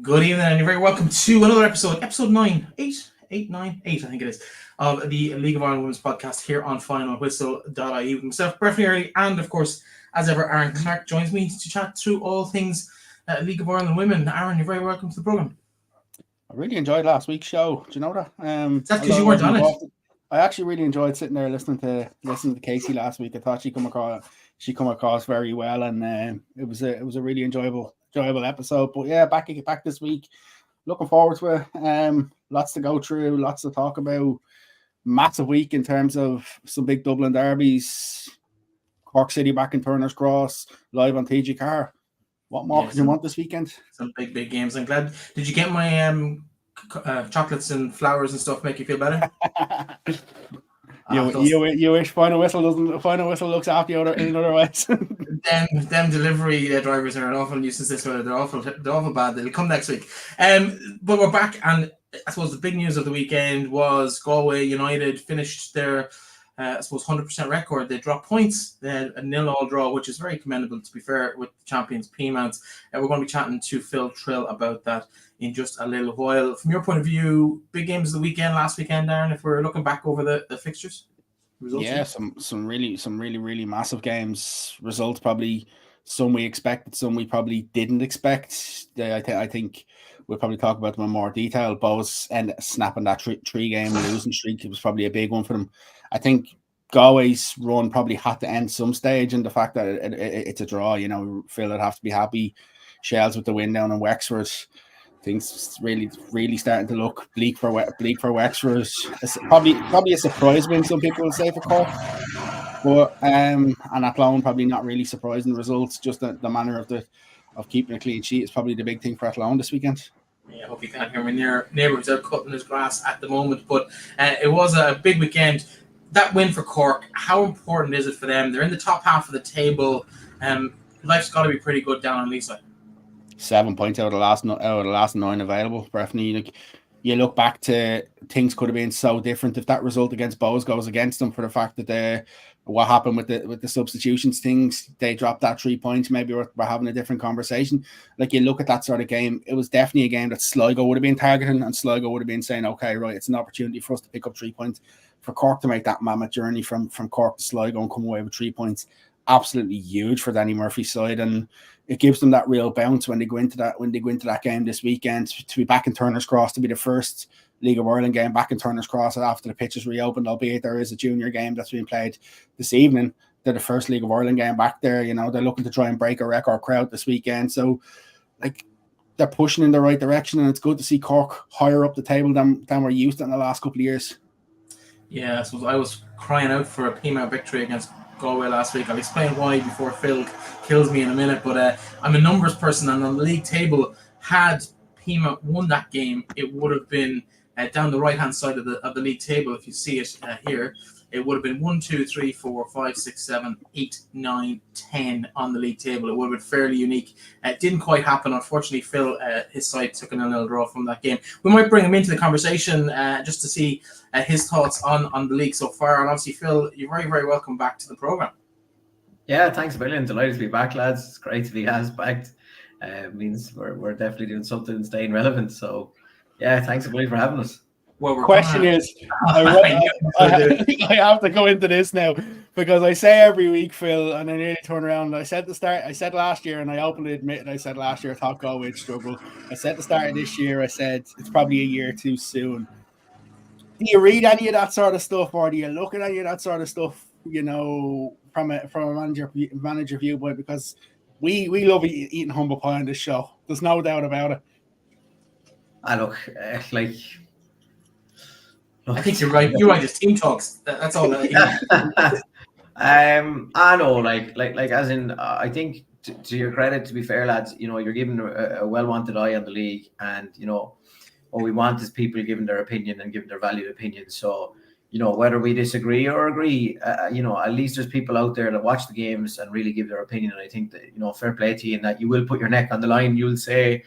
Good evening, and you're very welcome to another episode 9, 8, 9, 8, I think it is, of the League of Ireland Women's podcast here on finalwhistle.ie with myself, Brett Early, and of course, as ever, Aaron Clark joins me to chat through all things League of Ireland Women. Aaron, you're very welcome to the programme. I really enjoyed last week's show. Do you know that? Is that because you weren't on it? I actually really enjoyed sitting there listening to Casey last week. I thought she come across very well, and it was a really enjoyable episode. But yeah, back this week. Looking forward to it. Lots to go through, lots to talk about. Massive week in terms of some big Dublin derbies. Cork City back in Turner's Cross, live on TG Car. What more could you want this weekend? Some big games. I'm glad. Did you get my chocolates and flowers and stuff? Make you feel better? You wish Final Whistle looks after you in other ways. them delivery drivers are an awful nuisance this weather. They're awful bad. They'll come next week. But we're back, and I suppose the big news of the weekend was Galway United finished their 100% record. They dropped points. They had a 0-0 draw, which is very commendable, to be fair, with the champions Peamount. We're going to be chatting to Phil Trill about that in just a little while. From your point of view, big games of the weekend, last weekend, Darren, if we're looking back over the fixtures? Results? Yeah, some really massive games. Results probably some we expected, some we probably didn't expect. I think we'll probably talk about them in more detail. Bows and snapping that three-game losing streak, it was probably a big one for them. I think Galway's run probably had to end some stage, and the fact that it's a draw, Phil would have to be happy. Shells with the win down in Wexford. Things really starting to look bleak for Wexford. It's probably a surprise win, some people will say, for Cork. But and Athlone probably not really surprising results. Just the manner of keeping a clean sheet is probably the big thing for Athlone this weekend. Yeah, I hope you can't hear me. Neighbour who's out cutting his grass at the moment. But it was a big weekend. That win for Cork, how important is it for them? They're in the top half of the table. Life's got to be pretty good down on Lisa. 7 points out of the last 9 available. Definitely, you look back to things could have been so different if that result against Bows goes against them, for the fact that what happened with the substitutions things, they dropped that 3 points. Maybe we're having a different conversation. Like, you look at that sort of game, it was definitely a game that Sligo would have been targeting, and Sligo would have been saying, okay, right, it's an opportunity for us to pick up 3 points. For Cork to make that mammoth journey from Cork to Sligo and come away with 3 points, absolutely huge for Danny Murphy's side, and it gives them that real bounce when they go into that game this weekend, to be back in Turner's Cross, to be the first League of Ireland game back in Turner's Cross after the pitch is reopened, albeit there is a junior game that's being played this evening. They're the first League of Ireland game back there. They're looking to try and break a record crowd this weekend, so they're pushing in the right direction, and it's good to see Cork higher up the table than we're used to in the last couple of years. Yeah, so I was crying out for a Peamount victory against Galway last week. I'll explain why before Phil kills me in a minute, but I'm a numbers person, and on the league table, had Peamount won that game, it would have been down the right hand side of the league table. If you see it here, it would have been 1, 2, 3, 4, 5, 6, 7, 8, 9, 10 on the league table. It would have been fairly unique. It didn't quite happen. Unfortunately, Phil, his side took an 0-0 draw from that game. We might bring him into the conversation just to see his thoughts on the league so far. And obviously, Phil, you're very, very welcome back to the programme. Yeah, thanks a million. Delighted to be back, lads. It's great to be backed. Means we're definitely doing something and staying relevant. So, yeah, thanks a million for having us. Well, question is, I have to go into this now, because I say every week, Phil, and I nearly turn around. I said last year, and I openly admit, I said last year I thought Galway would struggle. I said at the start of this year, I said it's probably a year too soon. Do you read any of that sort of stuff, or do you look at any of that sort of stuff, from a manager viewpoint? Because we love eating humble pie on this show. There's no doubt about it. I think you're right. You're right. It's team talks. That's all. I know, as in, I think to your credit, to be fair, lads, you're giving a well-wanted eye on the league, and what we want is people giving their opinion and giving their valued opinion. So, whether we disagree or agree, at least there's people out there that watch the games and really give their opinion. And I think that, fair play to you, in that you will put your neck on the line. You'll say,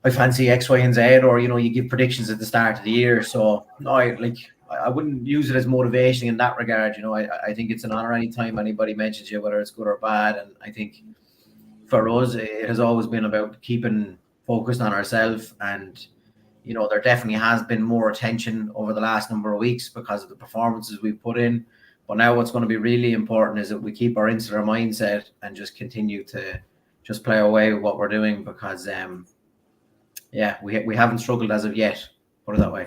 I fancy X, Y, and Z, or you give predictions at the start of the year. So no, I wouldn't use it as motivation in that regard. I think it's an honor anytime anybody mentions you, whether it's good or bad. And I think for us, it has always been about keeping focused on ourselves. And there definitely has been more attention over the last number of weeks because of the performances we've put in. But now what's going to be really important is that we keep our insular mindset and just continue to just play away with what we're doing, because we haven't struggled as of yet, put it that way.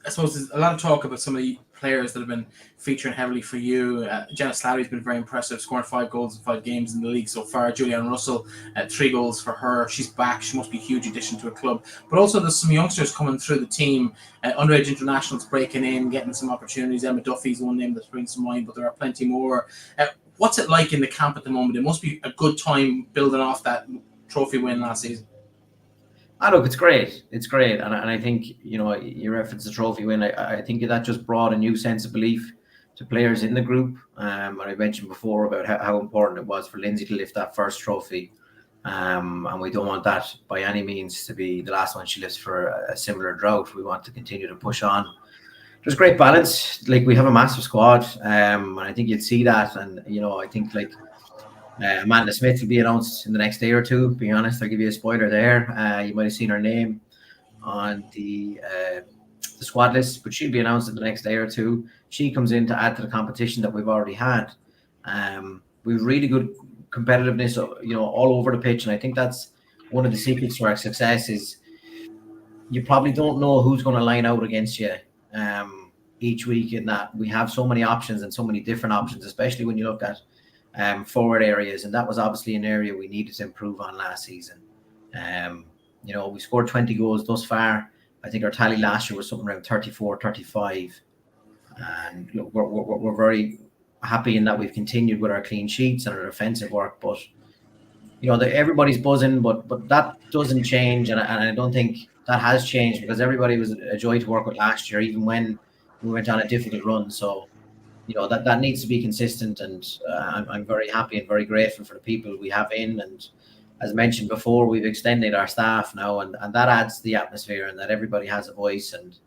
I suppose there's a lot of talk about some of the players that have been featuring heavily for you. Jenna Slattery's been very impressive, scoring 5 goals in 5 games in the league so far. Julianne Russell, 3 goals for her. She's back. She must be a huge addition to a club. But also there's some youngsters coming through the team. Underage internationals breaking in, getting some opportunities. Emma Duffy's one name that springs to mind, but there are plenty more. What's it like in the camp at the moment? It must be a good time building off that trophy win last season. Look, it's great. It's great. And I think, you reference the trophy win. I think that just brought a new sense of belief to players in the group. And I mentioned before about how important it was for Lindsay to lift that first trophy. And we don't want that by any means to be the last one she lifts for a similar drought. We want to continue to push on. There's great balance. Like, we have a massive squad. And I think you'd see that. And, I think Amanda Smith will be announced in the next day or two. Being honest, I'll give you a spoiler there. You might have seen her name on the squad list, but she'll be announced in the next day or two. She comes in to add to the competition that we've already had. We've really good competitiveness, all over the pitch, and I think that's one of the secrets to our success. Is you probably don't know who's going to line out against you each week. In that we have so many options and so many different options, especially when you look at forward areas, and that was obviously an area we needed to improve on last season. We scored 20 goals thus far. I think our tally last year was something around 34, 35. And look, we're very happy in that we've continued with our clean sheets and our defensive work. But everybody's buzzing, but that doesn't change, and I don't think that has changed, because everybody was a joy to work with last year, even when we went on a difficult run. So that needs to be consistent, and I'm very happy and very grateful for the people we have in. And as mentioned before, we've extended our staff now, and that adds to the atmosphere, and that everybody has a voice, and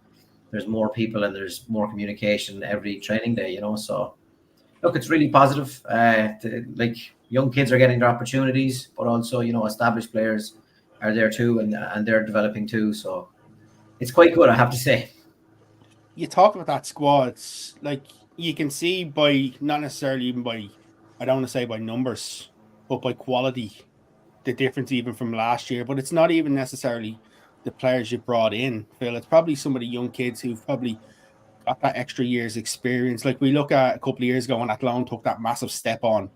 there's more people and there's more communication every training day. So look, it's really positive. Young kids are getting their opportunities, but also established players are there too, and they're developing too. So it's quite good, I have to say. You talk about that squad, you can see by, not necessarily even by, I don't want to say by numbers, but by quality, the difference even from last year. But it's not even necessarily the players you brought in, Phil. It's probably some of the young kids who've probably got that extra year's experience. Like, we look at a couple of years ago when Athlone took that massive step on,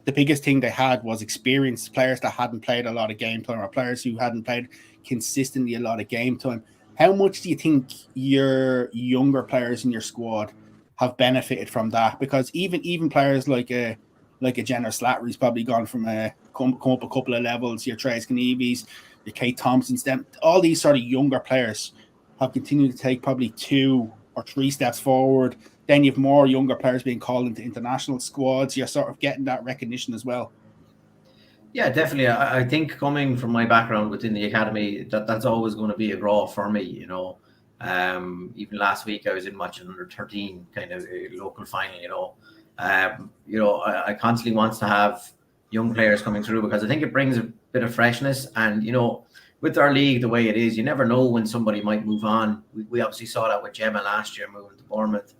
the biggest thing they had was experienced players that hadn't played a lot of game time, or players who hadn't played consistently a lot of game time. How much do you think your younger players in your squad have benefited from that? Because even players like a Jenna Slattery's probably gone from come up a couple of levels. Your Trace Knieves, your Kate Thompsons, all these sort of younger players have continued to take probably 2 or 3 steps forward. Then you have more younger players being called into international squads. You're sort of getting that recognition as well. Yeah, definitely. I think coming from my background within the academy, that's always going to be a draw for me. Even last week I was in watching under 13 kind of a local final. I constantly want to have young players coming through, because I think it brings a bit of freshness. And with our league the way it is, you never know when somebody might move on. We obviously saw that with Gemma last year moving to Bournemouth.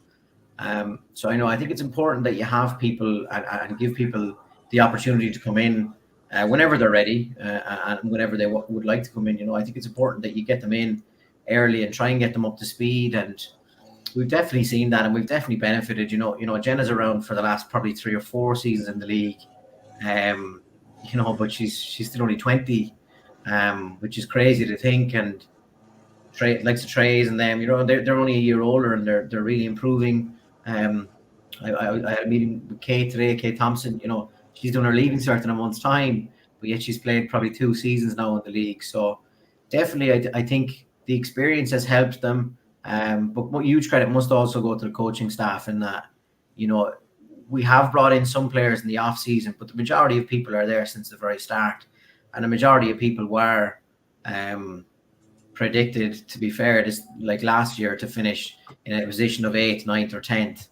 So I think it's important that you have people and give people the opportunity to come in whenever they're ready, and whenever they would like to come in. I think it's important that you get them in early and try and get them up to speed. And we've definitely seen that, and we've definitely benefited. Jenna's around for the last probably 3 or 4 seasons in the league, but she's still only 20, which is crazy to think. And likes of Trays and them, they're only a year older, and they're really improving. I had a meeting with Kate today, Kate Thompson. She's doing her leaving cert in a month's time, but yet she's played probably 2 seasons now in the league. So definitely, I think the experience has helped them. But huge credit must also go to the coaching staff in that, we have brought in some players in the off season, but the majority of people are there since the very start, and the majority of people were predicted, to be fair, like last year, to finish in a position of 8th, 9th, or 10th.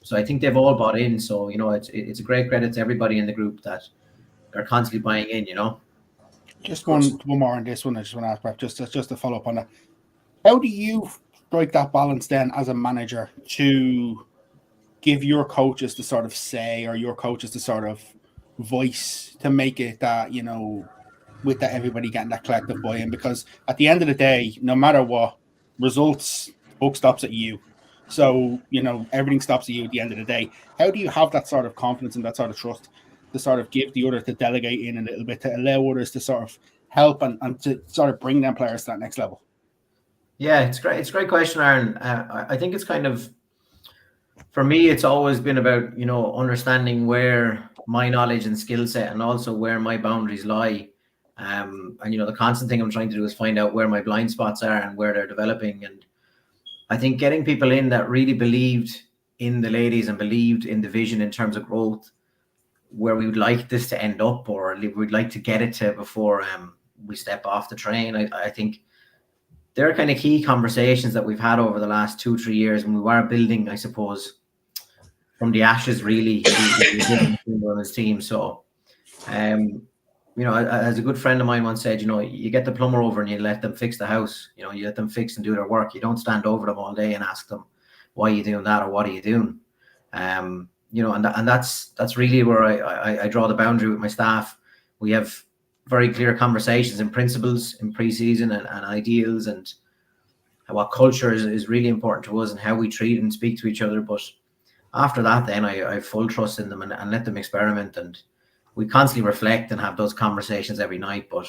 So I think they've all bought in. So it's a great credit to everybody in the group that are constantly buying in. Just one more on this one. I just want to ask, Brett, just to follow up on that. How do you strike that balance then as a manager to give your coaches the sort of say, or your coaches the sort of voice, to make it that, you know, with that everybody getting that collective buy-in? Because at the end of the day, no matter what, results, book stops at you. So, you know, everything stops at you at the end of the day. How do you have that sort of confidence and that sort of trust to sort of give the other, to delegate in a little bit, to allow others to sort of help and to sort of bring them players to that next level? Yeah, it's great. It's a great question, Aaron. I think it's kind of, for me, it's always been about, you know, understanding where my knowledge and skill set and also where my boundaries lie. And, you know, the constant thing I'm trying to do is find out where my blind spots are and where they're developing. And I think getting people in that really believed in the ladies and believed in the vision in terms of growth, where we would like this to end up, or we'd like to get it to before we step off the train. I think there are kind of key conversations that we've had over the last 2-3 years when we were building, I suppose, from the ashes, really, on his team. So, you know, as a good friend of mine once said, you know, you get the plumber over and you let them fix the house. You know, you let them fix and do their work. You don't stand over them all day and ask them, why are you doing that, or what are you doing? You know, and that's really where I draw the boundary with my staff. We have very clear conversations and principles in pre-season and ideals, and what culture is really important to us, and how we treat and speak to each other. But after that, then I have full trust in them and let them experiment, and we constantly reflect and have those conversations every night. But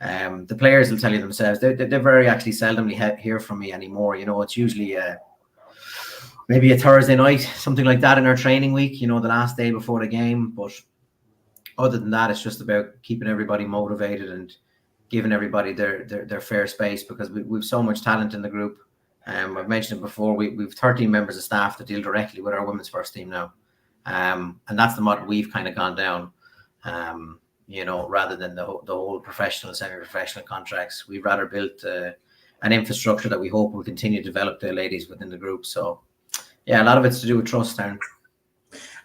the players will tell you themselves, they're very actually seldomly hear from me anymore. You know, it's usually maybe a Thursday night, something like that in our training week, you know, the last day before the game. But other than that, it's just about keeping everybody motivated and giving everybody their fair space, because we've so much talent in the group. I've mentioned it before, we've 13 members of staff that deal directly with our women's first team now. And that's the model we've kind of gone down, you know, rather than the whole professional, semi-professional contracts. We've rather built an infrastructure that we hope will continue to develop the ladies within the group. So, yeah, a lot of it's to do with trust, Aaron.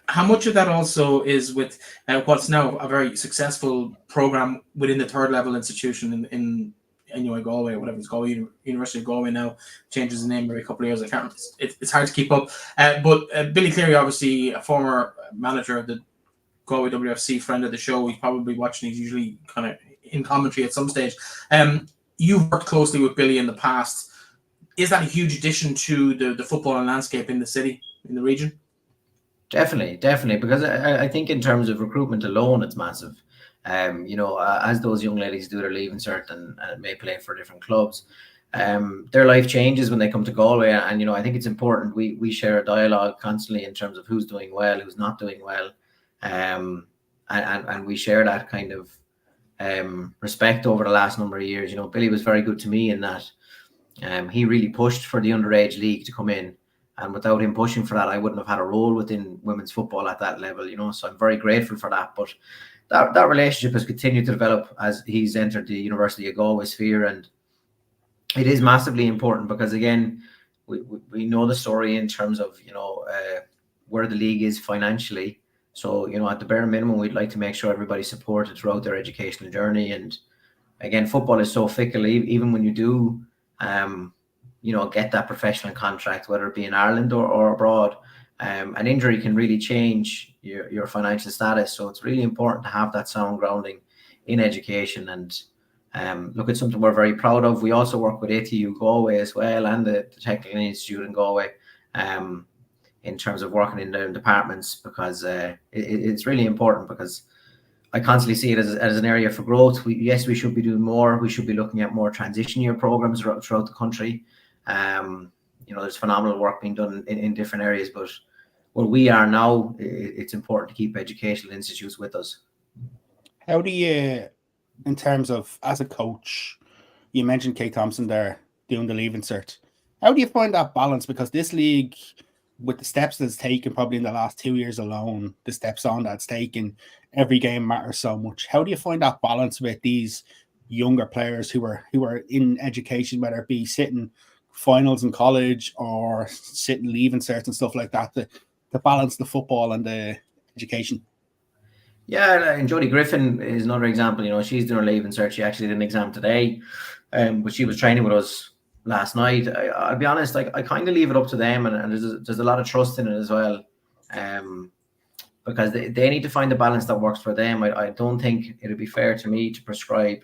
How much of that also is with what's now a very successful program within the third level institution in anyway, Galway, or whatever it's called, University of Galway now changes the name every couple of years. I can't. It's hard to keep up. But Billy Cleary, obviously a former manager of the Galway WFC, friend of the show. He's probably watching. He's usually kind of in commentary at some stage. You've worked closely with Billy in the past. Is that a huge addition to the footballing landscape in the city, in the region? Definitely, because I think in terms of recruitment alone, it's massive. You know, as those young ladies do their leaving cert and may play for different clubs, their life changes when they come to Galway. And, you know, I think it's important we share a dialogue constantly in terms of who's doing well, who's not doing well. And we share that kind of respect over the last number of years. You know, Billy was very good to me in that he really pushed for the underage league to come in. And without him pushing for that, I wouldn't have had a role within women's football at that level, you know. So I'm very grateful for that. But that relationship has continued to develop as he's entered the University of Galway sphere. And it is massively important because, again, we know the story in terms of, you know, where the league is financially. So, you know, at the bare minimum, we'd like to make sure everybody's supported throughout their educational journey. And again, football is so fickle, even when you do, you know, get that professional contract, whether it be in Ireland or abroad, an injury can really change your financial status. So it's really important to have that sound grounding in education. And look, it's something we're very proud of. We also work with ATU Galway as well, and the Technical Institute in Galway, in terms of working in their departments, because it's really important, because I constantly see it as an area for growth. We should be doing more. We should be looking at more transition year programs throughout the country. You know, there's phenomenal work being done in different areas, but where we are now, it's important to keep educational institutes with us. How do you, in terms of as a coach, you mentioned Kate Thompson there doing the leaving cert. How do you find that balance? Because this league, with the steps that's taken probably in the last 2 years alone, the steps on that's taken, every game matters so much. How do you find that balance with these younger players who are in education, whether it be sitting finals in college or sitting leaving certs and stuff like that, to balance the football and the education? Yeah, and Jodie Griffin is another example. You know, she's doing her leaving cert. She actually did an exam today, but she was training with us last night. I'll be honest, like I kind of leave it up to them, and there's a lot of trust in it as well, because they need to find the balance that works for them. I don't think it'd be fair to me to prescribe,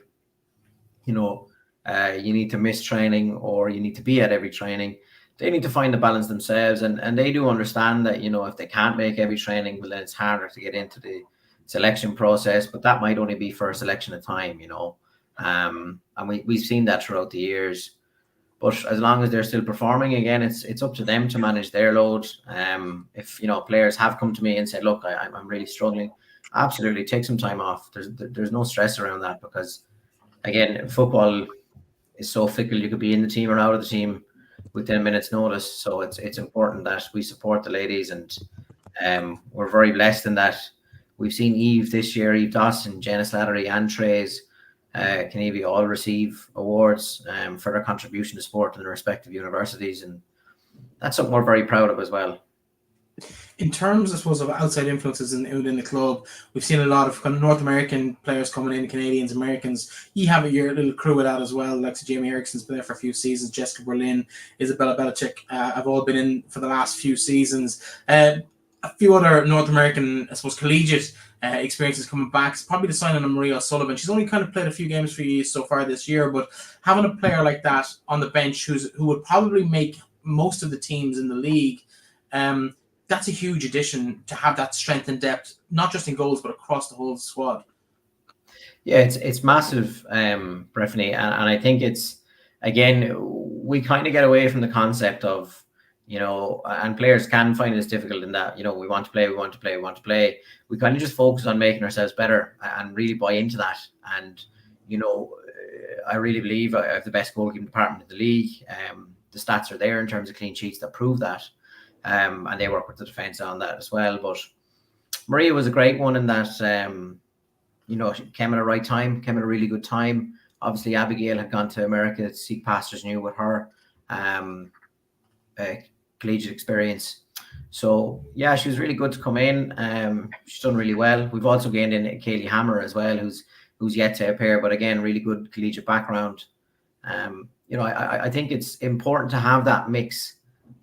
you know, you need to miss training or you need to be at every training. They need to find the balance themselves, and they do understand that, you know, if they can't make every training, well, then it's harder to get into the selection process, but that might only be for a selection of time, you know. And we've seen that throughout the years. But as long as they're still performing, again, it's up to them to manage their load. If, you know, players have come to me and said, look, I'm really struggling, absolutely take some time off. There's no stress around that, because again, football is so fickle. You could be in the team or out of the team within a minute's notice. So it's important that we support the ladies, and we're very blessed in that we've seen Eve this year, Eve Dawson, Jenna Slattery, and Trays Kanavi all receive awards for their contribution to sport in their respective universities, and that's something we're very proud of as well. In terms, I suppose, of outside influences within the club, we've seen a lot of kind of North American players coming in, Canadians, Americans. You have your little crew with that as well. Like Jamie Erickson's been there for a few seasons, Jessica Berlin, Isabella Belichick have all been in for the last few seasons. A few other North American, I suppose, collegiate experiences coming back. It's probably the signing of Maria O'Sullivan. She's only kind of played a few games for you so far this year, but having a player like that on the bench who would probably make most of the teams in the league, that's a huge addition to have that strength and depth, not just in goals, but across the whole squad. Yeah, it's massive, Brittany. And I think it's, again, we kind of get away from the concept of, you know, and players can find it difficult in that, you know, we want to play. We kind of just focus on making ourselves better and really buy into that. And, you know, I really believe I have the best goalkeeping department in the league. The stats are there in terms of clean sheets that prove that. And they work with the defence on that as well. But Maria was a great one in that, you know, she came at the right time, came at a really good time. Obviously, Abigail had gone to America to seek pastors new with her collegiate experience. So, yeah, she was really good to come in. She's done really well. We've also gained in Kaylee Hammer as well, who's yet to appear, but again, really good collegiate background. You know, I think it's important to have that mix.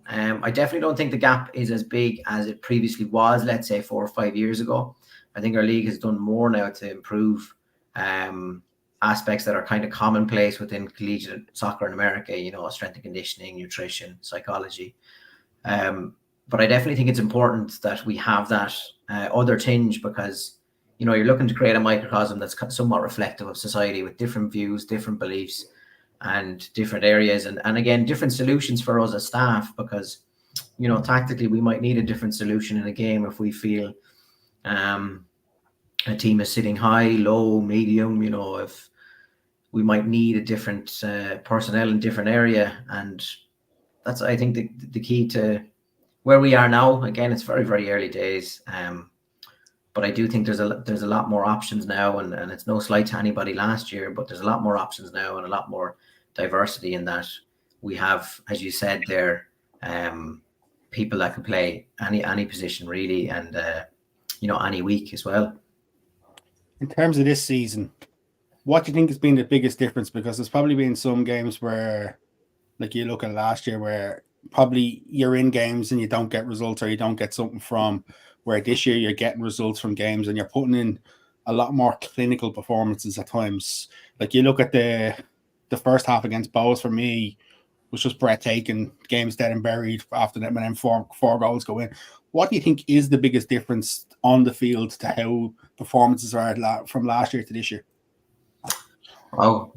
I definitely don't think the gap is as big as it previously was, let's say 4 or 5 years ago. I think our league has done more now to improve aspects that are kind of commonplace within collegiate soccer in America, you know, strength and conditioning, nutrition, psychology. But I definitely think it's important that we have that other tinge, because, you know, you're looking to create a microcosm that's somewhat reflective of society with different views, different beliefs, and different areas, and again, different solutions for us as staff, because, you know, tactically we might need a different solution in a game if we feel a team is sitting high, low, medium, you know, if we might need a different personnel in different area. And that's, I think, the key to where we are now. Again, it's very, very early days, but I do think there's a lot more options now, and it's no slight to anybody last year, but there's a lot more options now and a lot more diversity in that we have, as you said there, people that can play any position really, and you know, any week as well. In terms of this season, what do you think has been the biggest difference? Because there's probably been some games where, like you look at last year, where probably you're in games and you don't get results, or you don't get something from, where this year you're getting results from games and you're putting in a lot more clinical performances at times. Like you look at the first half against Bows, for me, was just breathtaking. Game's dead and buried after that, and then four goals go in. What do you think is the biggest difference on the field to how performances are from last year to this year? Oh,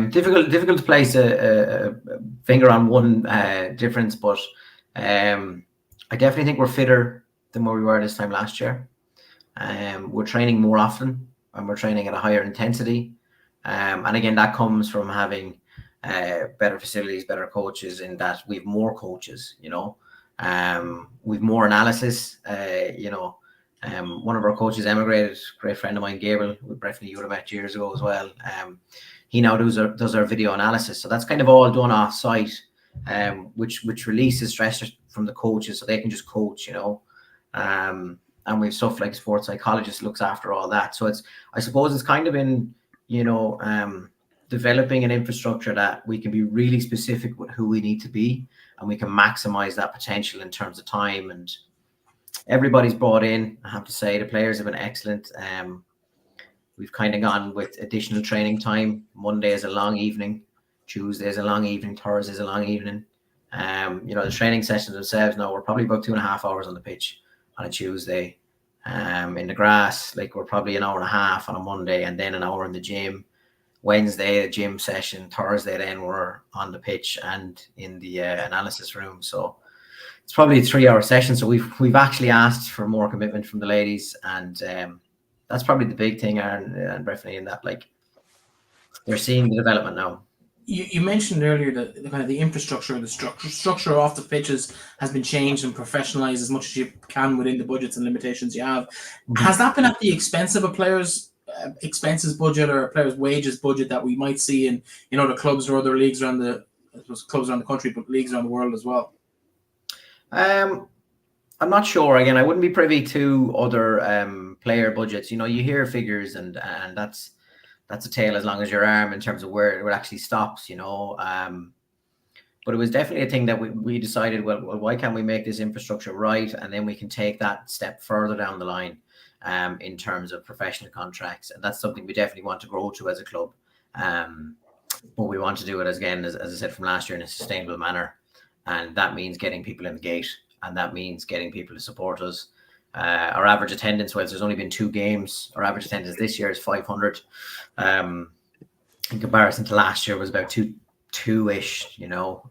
difficult to place a finger on one difference, but I definitely think we're fitter than where we were this time last year. We're training more often, and we're training at a higher intensity. And again, that comes from having better facilities, better coaches, in that we've more coaches, you know. We've more analysis, you know. One of our coaches emigrated, great friend of mine, Gabriel, with Brittany, you would have met years ago as well. He now does our video analysis. So that's kind of all done off site, which releases stress from the coaches so they can just coach, you know. And and we've stuff like sports psychologist looks after all that. So I suppose it's kind of been, developing an infrastructure that we can be really specific with who we need to be, and we can maximize that potential in terms of time. And everybody's brought in. I have to say the players have been excellent. We've kind of gone with additional training time. Monday is a long evening, Tuesday is a long evening, Thursday is a long evening. The training sessions themselves now, we're probably about 2.5 hours on the pitch on a Tuesday. In the grass, like we're probably an hour and a half on a Monday, and then an hour in the gym. Wednesday, a gym session. Thursday, then we're on the pitch and in the analysis room. So it's probably a 3-hour session. So we've actually asked for more commitment from the ladies, and that's probably the big thing, Aaron and Breffney, in that like they're seeing the development now. You mentioned earlier that the kind of the infrastructure, the structure off the pitches has been changed and professionalized as much as you can within the budgets and limitations you have. Mm-hmm. Has that been at the expense of a player's expenses budget or a player's wages budget that we might see in other clubs or other leagues around clubs around the country, but leagues around the world as well? I'm not sure. Again, I wouldn't be privy to other player budgets. You hear figures, and that's a tale as long as your arm in terms of where it actually stops. But it was definitely a thing that we decided, well, why can't we make this infrastructure right, and then we can take that step further down the line in terms of professional contracts. And that's something we definitely want to grow to as a club. But we want to do it, as I said from last year, in a sustainable manner. And that means getting people in the gate, and that means getting people to support us. Our average attendance, well, there's only been 2 games. Our average attendance this year is 500. In comparison to last year was about two-ish, So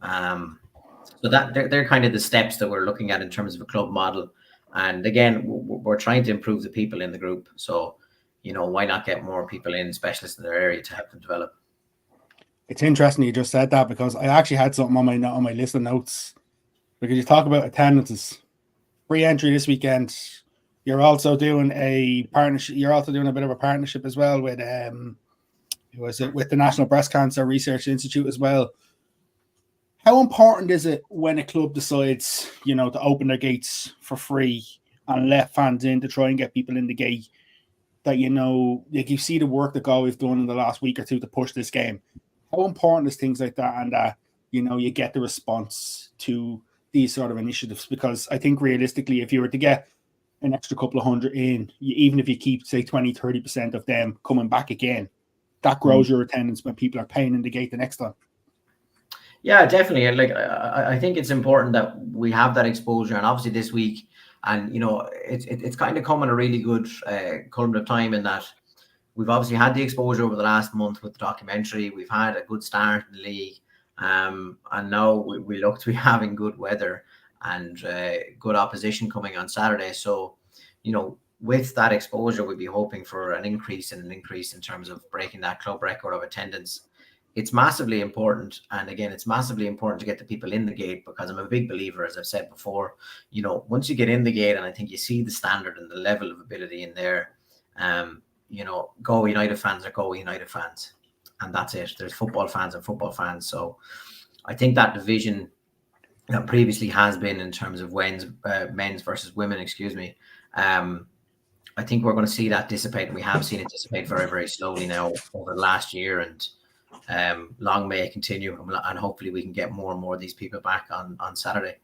that they're kind of the steps that we're looking at in terms of a club model. And again, we're trying to improve the people in the group. So, why not get more people in, specialists in their area, to help them develop? It's interesting you just said that, because I actually had something on my list of notes. Because you talk about attendances, free entry this weekend. You're also doing a partnership. You're also doing a bit of a partnership as well with with the National Breast Cancer Research Institute as well. How important is it when a club decides, to open their gates for free and let fans in to try and get people in the gate, that, like you see the work that Galway've done in the last week or two to push this game? How important is things like that, and that, you get the response to these sort of initiatives? Because I think realistically, if you were to get an extra couple of hundred in, even if you keep, say, 20-30% of them coming back again, that grows your attendance when people are paying in the gate the next time. Yeah, definitely. Like, I think it's important that we have that exposure, and obviously this week, and it's kind of come at a really good culminative time, in that we've obviously had the exposure over the last month with the documentary. We've had a good start in the league, and now we look to be having good weather and good opposition coming on Saturday. So, with that exposure, we'd be hoping for an increase in terms of breaking that club record of attendance. It's massively important. And again, it's massively important to get the people in the gate, because I'm a big believer, as I've said before, once you get in the gate, and I think you see the standard and the level of ability in there, Galway United fans are Galway United fans, and that's it. There's football fans and football fans. So I think that division that previously has been in terms of men's versus women, I think we're going to see that dissipate. We have seen it dissipate very, very slowly now over the last year, and long may it continue, and hopefully we can get more and more of these people back on Saturday.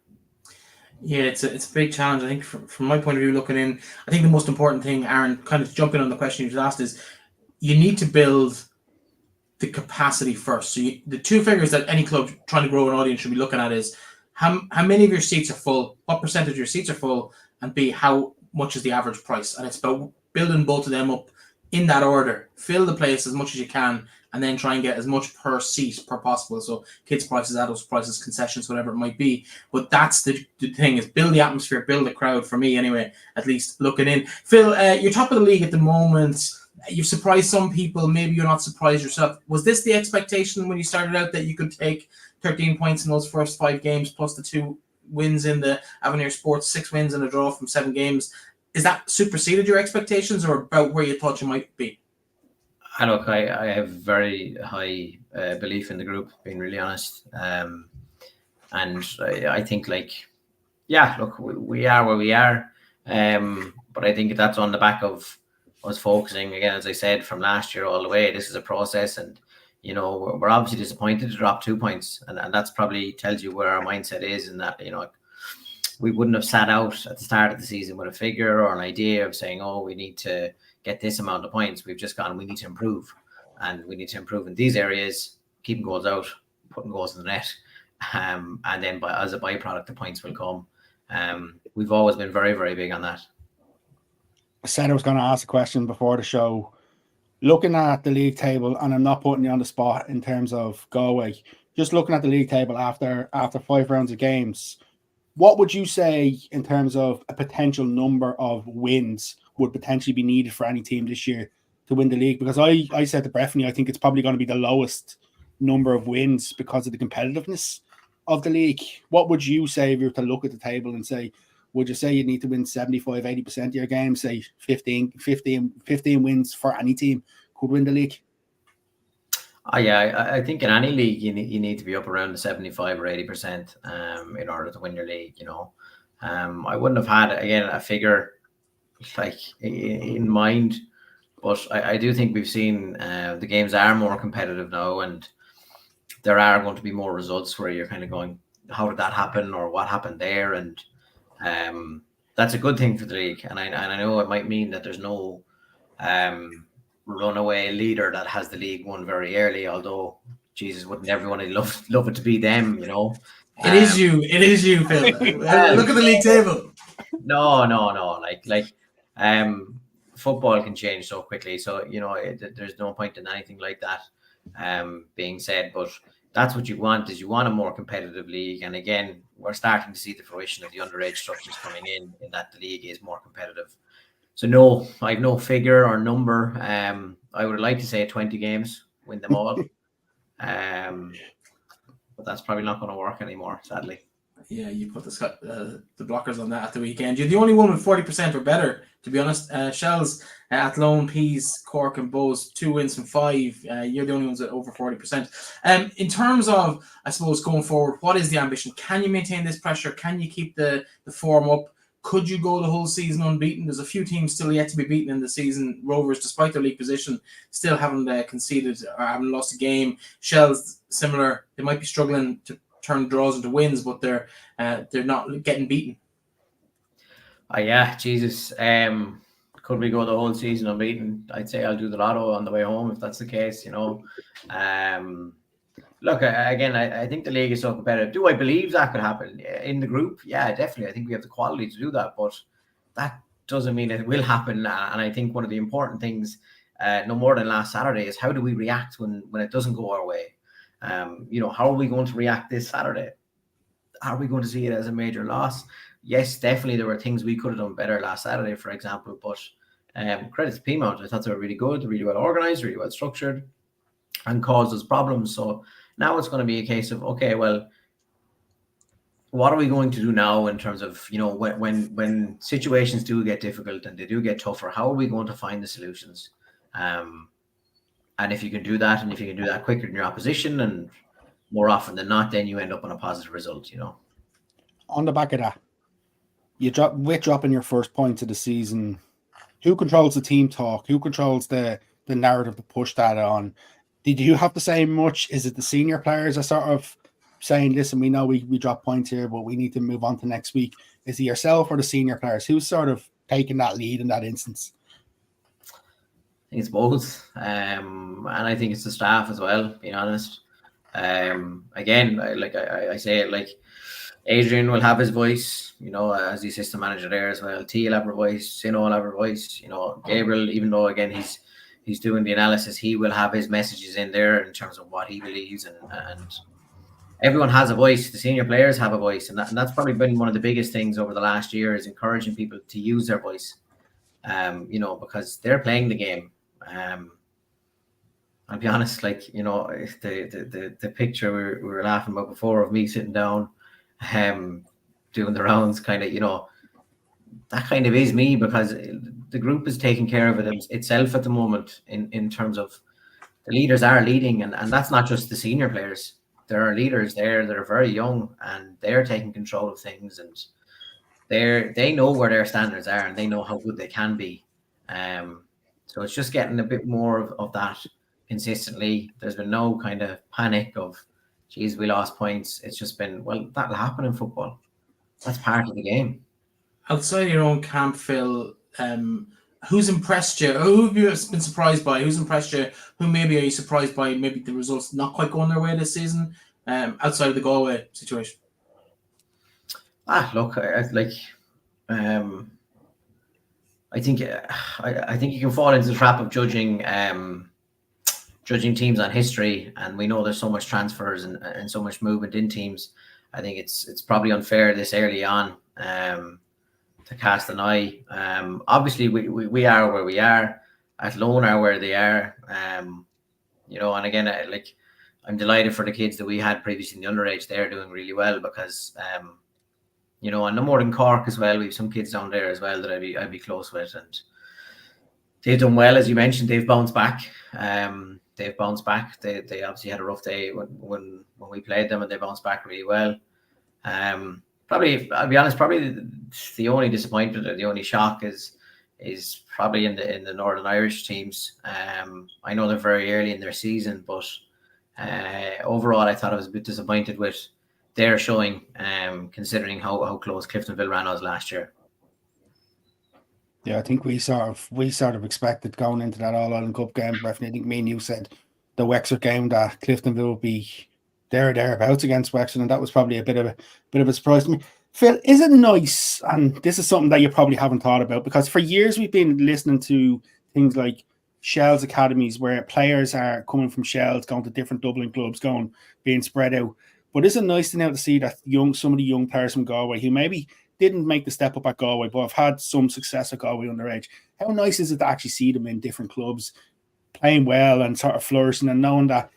Yeah, it's a big challenge. I think from my point of view, looking in, I think the most important thing, Aaron, kind of jumping on the question you just asked, is you need to build the capacity first. So the 2 figures that any club trying to grow an audience should be looking at is how many of your seats are full, what percentage of your seats are full, and B, how much is the average price. And it's about building both of them up in that order. Fill the place as much as you can, and then try and get as much per seat per possible. So kids' prices, adults' prices, concessions, whatever it might be. But that's the thing, is build the atmosphere, build the crowd, for me anyway, at least looking in. Phil, you're top of the league at the moment. You've surprised some people. Maybe you're not surprised yourself. Was this the expectation when you started out, that you could take 13 points in those first 5 games, plus the 2 wins in the Avenir Sports, 6 wins and a draw from 7 games? Is that superseded your expectations, or about where you thought you might be? Look, I have very high belief in the group, being really honest. And I think, look, we are where we are. But I think that's on the back of us focusing, again, as I said, from last year all the way. This is a process, and we're obviously disappointed to drop 2 points, and that's probably tells you where our mindset is, in that we wouldn't have sat out at the start of the season with a figure or an idea of saying, oh, we need to get this amount of points. We've just gone, we need to improve, and we need to improve in these areas, keeping goals out, putting goals in the net, and then as a byproduct, the points will come. We've always been very, very big on that. I said I was going to ask a question before the show. Looking at the league table, and I'm not putting you on the spot in terms of Galway, just looking at the league table after 5 rounds of games, what would you say in terms of a potential number of wins would potentially be needed for any team this year to win the league? Because I said to Breffney, I think it's probably going to be the lowest number of wins because of the competitiveness of the league. What would you say if you were to look at the table and say, would you say you need to win 75, 80% of your games, say 15 wins for any team could win the league? Yeah, I think in any league you need to be up around the 75 or 80% in order to win your league. I wouldn't have had, again, a figure like in mind, but I do think we've seen the games are more competitive now, and there are going to be more results where you're kind of going, how did that happen, or what happened there? And that's a good thing for the league. And I know it might mean that there's no runaway leader that has the league won very early, although Jesus, wouldn't everyone love it to be them, It is you, Phil. Look at the league table. No. Like football can change so quickly, so there's no point in anything like that being said. But that's what you want, is you want a more competitive league. And again, we're starting to see the fruition of the underage structures coming in that the league is more competitive. So no, I have no figure or number. I would like to say 20 games, win them all. But that's probably not going to work anymore, sadly. Yeah, you put the blockers on that at the weekend. You're the only one with 40% or better, to be honest. Shells, Athlone, Peas, Cork and Bows, 2 wins from 5. You're the only ones at over 40%. In terms of, I suppose, going forward, what is the ambition? Can you maintain this pressure? Can you keep the form up? Could you go the whole season unbeaten? There's a few teams still yet to be beaten in the season. Rovers, despite their league position, still haven't conceded or haven't lost a game. Shells, similar. They might be struggling to turn draws into wins, but they're not getting beaten. Yeah, Jesus. Could we go the whole season unbeaten? I'd say I'll do the lotto on the way home if that's the case. Look, again, I think the league is so competitive. Do I believe that could happen in the group? Yeah, definitely. I think we have the quality to do that, but that doesn't mean it will happen. And I think one of the important things, no more than last Saturday, is how do we react when it doesn't go our way? How are we going to react this Saturday? Are we going to see it as a major loss? Yes, definitely there were things we could have done better last Saturday, for example, but credit to Peamount. I thought they were really good, really well organized, really well structured, and caused us problems. So now it's going to be a case of, okay, well, what are we going to do now in terms of, when situations do get difficult and they do get tougher, how are we going to find the solutions? And if you can do that, and if you can do that quicker than your opposition, and more often than not, then you end up on a positive result, On the back of that, dropping your first points of the season, who controls the team talk? Who controls the narrative to push that on? Did you have to say much? Is it the senior players are sort of saying, listen, we know we dropped points here, but we need to move on to next week? Is it yourself or the senior players? Who's sort of taking that lead in that instance? I think it's both. And I think it's the staff as well, being honest. Again, I say it, like, Adrian will have his voice, as the assistant manager there as well. T will have her voice, Sino will have her voice, Gabriel, even though again he's doing the analysis, he will have his messages in there in terms of what he believes, and everyone has a voice. The senior players have a voice, and that's probably been one of the biggest things over the last year, is encouraging people to use their voice, because they're playing the game. I'll be honest, like, the picture we were laughing about before of me sitting down, doing the rounds, kind of, that kind of is me, because the group is taking care of itself at the moment in terms of the leaders are leading, and that's not just the senior players. There are leaders there that are very young, and they're taking control of things, and they know where their standards are and they know how good they can be. So it's just getting a bit more of that consistently. There's been no kind of panic of, geez, we lost points. It's just been, well, that'll happen in football. That's part of the game. Outside your own camp, Phil, who's impressed you? Who have you been surprised by? Who's impressed you? Who maybe are you surprised by maybe the results not quite going their way this season, outside of the Galway situation? Look, I think you can fall into the trap of judging teams on history, and we know there's so much transfers and so much movement in teams. I think it's probably unfair this early on to cast an eye. Obviously, we are where we are. Athlone are where they are. And again, I'm delighted for the kids that we had previously in the underage. They're doing really well because and no more than Cork as well. We have some kids down there as well that I'd be close with, and they've done well, as you mentioned. They've bounced back. They obviously had a rough day when we played them, and they bounced back really well. Probably, I'll be honest, probably the only disappointment or the only shock is probably in the Northern Irish teams. I know they're very early in their season, but overall, I thought I was a bit disappointed with their showing, considering how close Cliftonville ran us last year. Yeah, I think we sort of expected going into that All-Ireland Cup game. Definitely, I think me and you said the Wexford game that Cliftonville would be thereabouts against Wexford, and that was probably a bit of a surprise to me. Phil, is it nice? And this is something that you probably haven't thought about, because for years we've been listening to things like Shell's academies, where players are coming from Shell's, going to different Dublin clubs, being spread out. But is it nice now to see that some of the young players from Galway who maybe didn't make the step up at Galway, but have had some success at Galway underage? How nice is it to actually see them in different clubs playing well and sort of flourishing, and knowing that,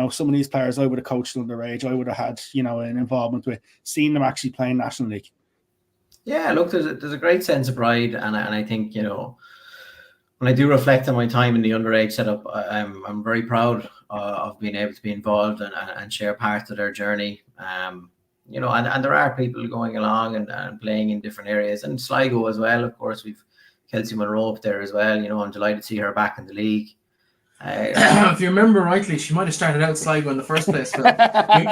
some of these players I would have coached underage, I would have had, an involvement with, seeing them actually playing National League? Yeah, look, there's a great sense of pride, and I think, when I do reflect on my time in the underage setup, I'm very proud of being able to be involved and share part of their journey. And there are people going along and playing in different areas, and Sligo as well. Of course, we've Kelsey Monroe up there as well. I'm delighted to see her back in the league. If you remember rightly, she might have started out Sligo in the first place.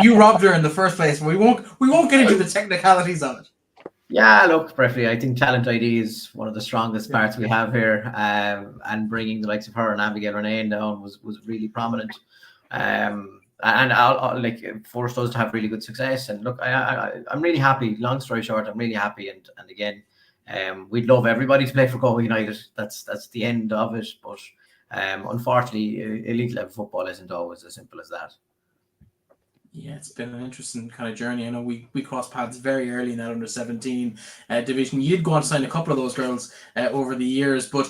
You robbed her in the first place. We won't get into the technicalities of it. Yeah, look, briefly, I think talent ID is one of the strongest parts we have here, and bringing the likes of her and Abigail Renee down was really prominent, and I'll forced us to have really good success. And look, I'm really happy. Long story short, I'm really happy, and again, we'd love everybody to play for Galway United. That's the end of it, but unfortunately, elite level football isn't always as simple as that. Yeah, it's been an interesting kind of journey. I know we crossed paths very early in that under 17 division. You'd go on to sign a couple of those girls over the years, but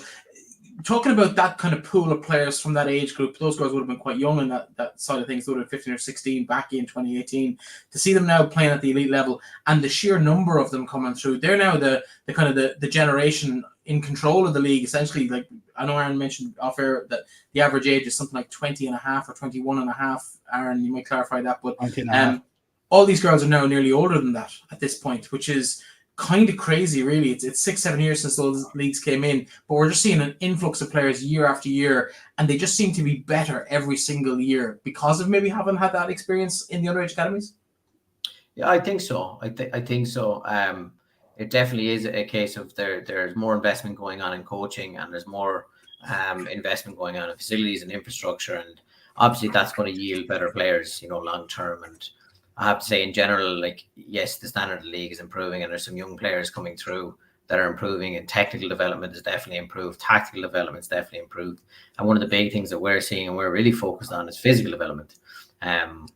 talking about that kind of pool of players from that age group, those girls would have been quite young in that side of things. They would have been 15 or 16 back in 2018. To see them now playing at the elite level, and the sheer number of them coming through, they're now the kind of the generation in control of the league, essentially. Like, I know Aaron mentioned off air that the average age is something like 20 and a half or 21 and a half. Aaron, you might clarify that, but all these girls are now nearly older than that at this point, which is kind of crazy, really. It's 6-7 years since those leagues came in, but we're just seeing an influx of players year after year, and they just seem to be better every single year because of maybe having had that experience in the underage academies. Yeah, I think so. I think so. It definitely is a case of there's more investment going on in coaching, and there's more investment going on in facilities and infrastructure, and obviously that's going to yield better players, long term. And I have to say, in general, yes, the standard of the league is improving, and there's some young players coming through that are improving, and technical development is definitely improved. Tactical development is definitely improved. And one of the big things that we're seeing and we're really focused on is physical development.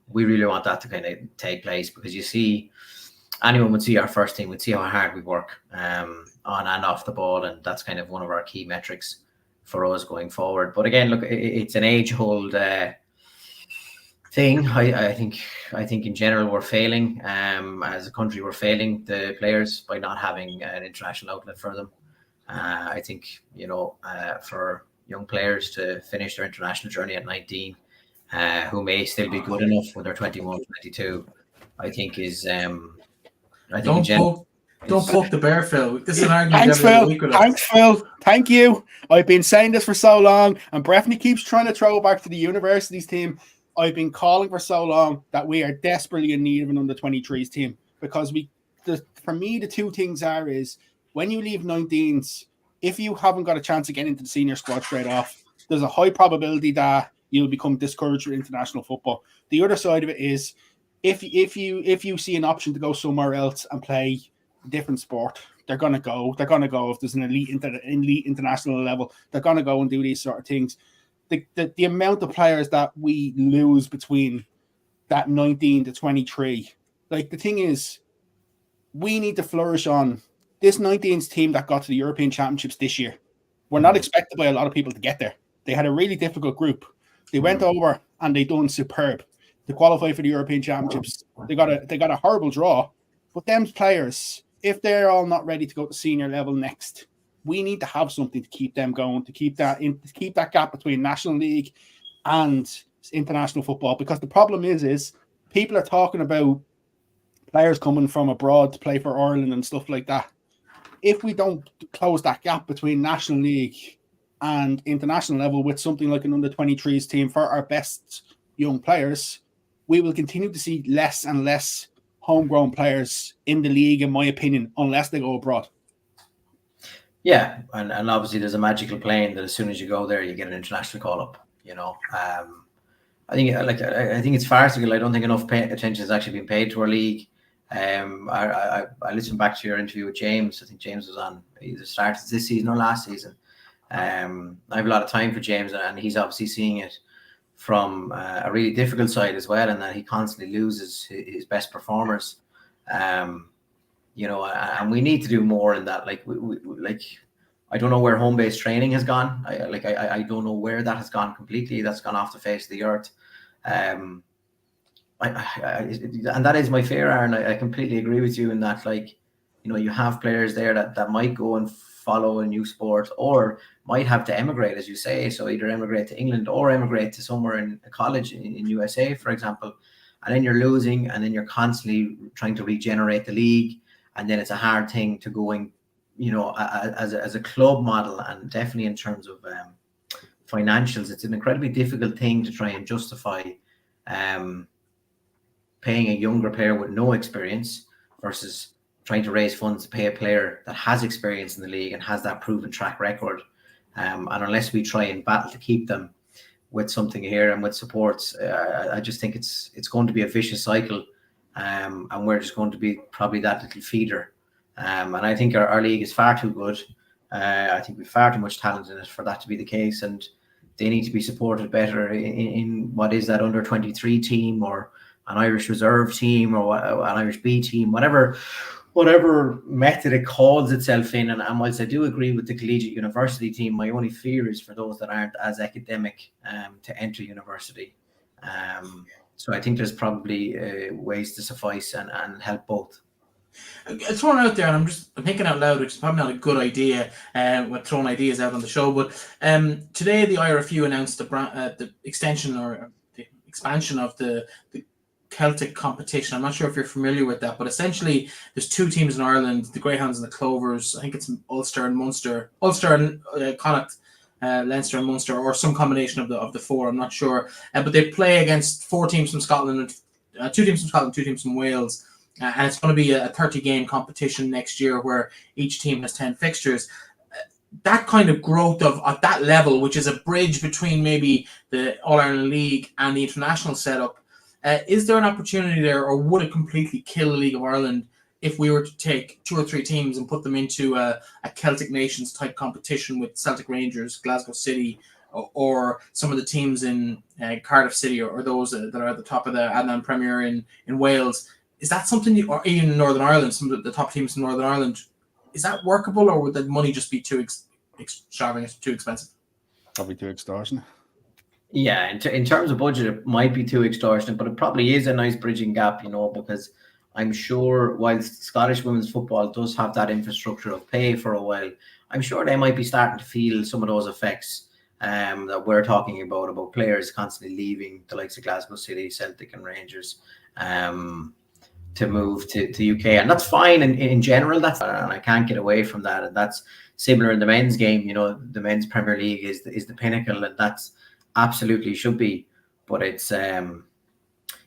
We really want that to kind of take place, because you see, anyone would see our first team, would see how hard we work on and off the ball, and that's kind of one of our key metrics for us going forward. But again, look, it's an age-old thing. I think in general we're failing as a country. We're failing the players by not having an international outlet for them. I think for young players to finish their international journey at 19, who may still be good enough when they're 21, 22, I think is. Don't poke the bear, Phil. This is an argument Thanks, every other Phil. week with us. Thanks, Phil. Thank you. I've been saying this for so long, and Breffney keeps trying to throw it back to the universities team. I've been calling for so long that we are desperately in need of an under-23s team, because for me, the two things is when you leave 19s, if you haven't got a chance of getting into the senior squad straight off, there's a high probability that you'll become discouraged with international football. The other side of it is if you see an option to go somewhere else and play a different sport, they're gonna go. They're gonna go if there's an elite international level. They're gonna go and do these sort of things. The amount of players that we lose between that 19 to 23, like the thing is, we need to flourish on this 19s team that got to the European Championships this year. We're not expected by a lot of people to get there. They had a really difficult group. They went over and they done superb to qualify for the European Championships. They got a horrible draw, but them players, if they're all not ready to go to senior level next, we need to have something to keep them going, to keep that gap between National League and international football. Because the problem is people are talking about players coming from abroad to play for Ireland and stuff like that. If we don't close that gap between National League and international level with something like an under-23s team for our best young players, we will continue to see less and less homegrown players in the league, in my opinion, unless they go abroad. Yeah, and obviously there's a magical plane that as soon as you go there, you get an international call-up, you know. I think it's farcical. I don't think enough attention has actually been paid to our league. I listened back to your interview with James. I think James was on either started this season or last season. I have a lot of time for James, and he's obviously seeing it from a really difficult side as well, and that he constantly loses his best performers. You know, and we need to do more in that. Like, I don't know where home-based training has gone. I don't know where that has gone completely. That's gone off the face of the earth. And that is my fear, Aaron. I completely agree with you in that, like, you know, you have players there that might go and follow a new sport, or might have to emigrate, as you say. So either emigrate to England or emigrate to somewhere in a college in USA, for example. And then you're losing, and then you're constantly trying to regenerate the league. And then it's a hard thing to go in, you know, as a club model, and definitely in terms of financials, it's an incredibly difficult thing to try and justify paying a younger player with no experience versus trying to raise funds to pay a player that has experience in the league and has that proven track record. And unless we try and battle to keep them with something here and with supports, I just think it's going to be a vicious cycle. And we're just going to be probably that little feeder. And I think our league is far too good. I think we've far too much talent in it for that to be the case. And they need to be supported better in what is that under 23 team, or an Irish reserve team, or an Irish B team, whatever method it calls itself in. And whilst I do agree with the collegiate university team, my only fear is for those that aren't as academic to enter university. So I think there's probably ways to suffice and help both. It's thrown out there, and I'm thinking out loud, which is probably not a good idea with throwing ideas out on the show. But today the IRFU announced the extension or the expansion of the Celtic competition. I'm not sure if you're familiar with that, but essentially there's two teams in Ireland, the Greyhounds and the Clovers. I think it's Ulster and Munster, Ulster and Connacht, Leinster and Munster, or some combination of the four. I'm not sure. But they play against four teams from Scotland, two teams from Scotland, two teams from Wales. And it's going to be a 30-game competition next year where each team has 10 fixtures. That kind of growth at that level, which is a bridge between maybe the All-Ireland League and the international setup, is there an opportunity there, or would it completely kill the League of Ireland if we were to take two or three teams and put them into a Celtic Nations type competition with Celtic Rangers, Glasgow City, or some of the teams in Cardiff City, or those that are at the top of the Athlone Premier in Wales? Is that something, or even in Northern Ireland, some of the top teams in Northern Ireland, is that workable, or would the money just be too extravagant, too expensive? Probably too extortionate. Yeah, in terms of budget, it might be too extortionate, but it probably is a nice bridging gap, you know, because I'm sure whilst Scottish women's football does have that infrastructure of pay for a while, I'm sure they might be starting to feel some of those effects that we're talking about players constantly leaving the likes of Glasgow City, Celtic and Rangers. to move to UK, and that's fine in general. And I can't get away from that. And that's similar in the men's game. You know, the men's Premier League is the pinnacle, and that's absolutely should be. But it's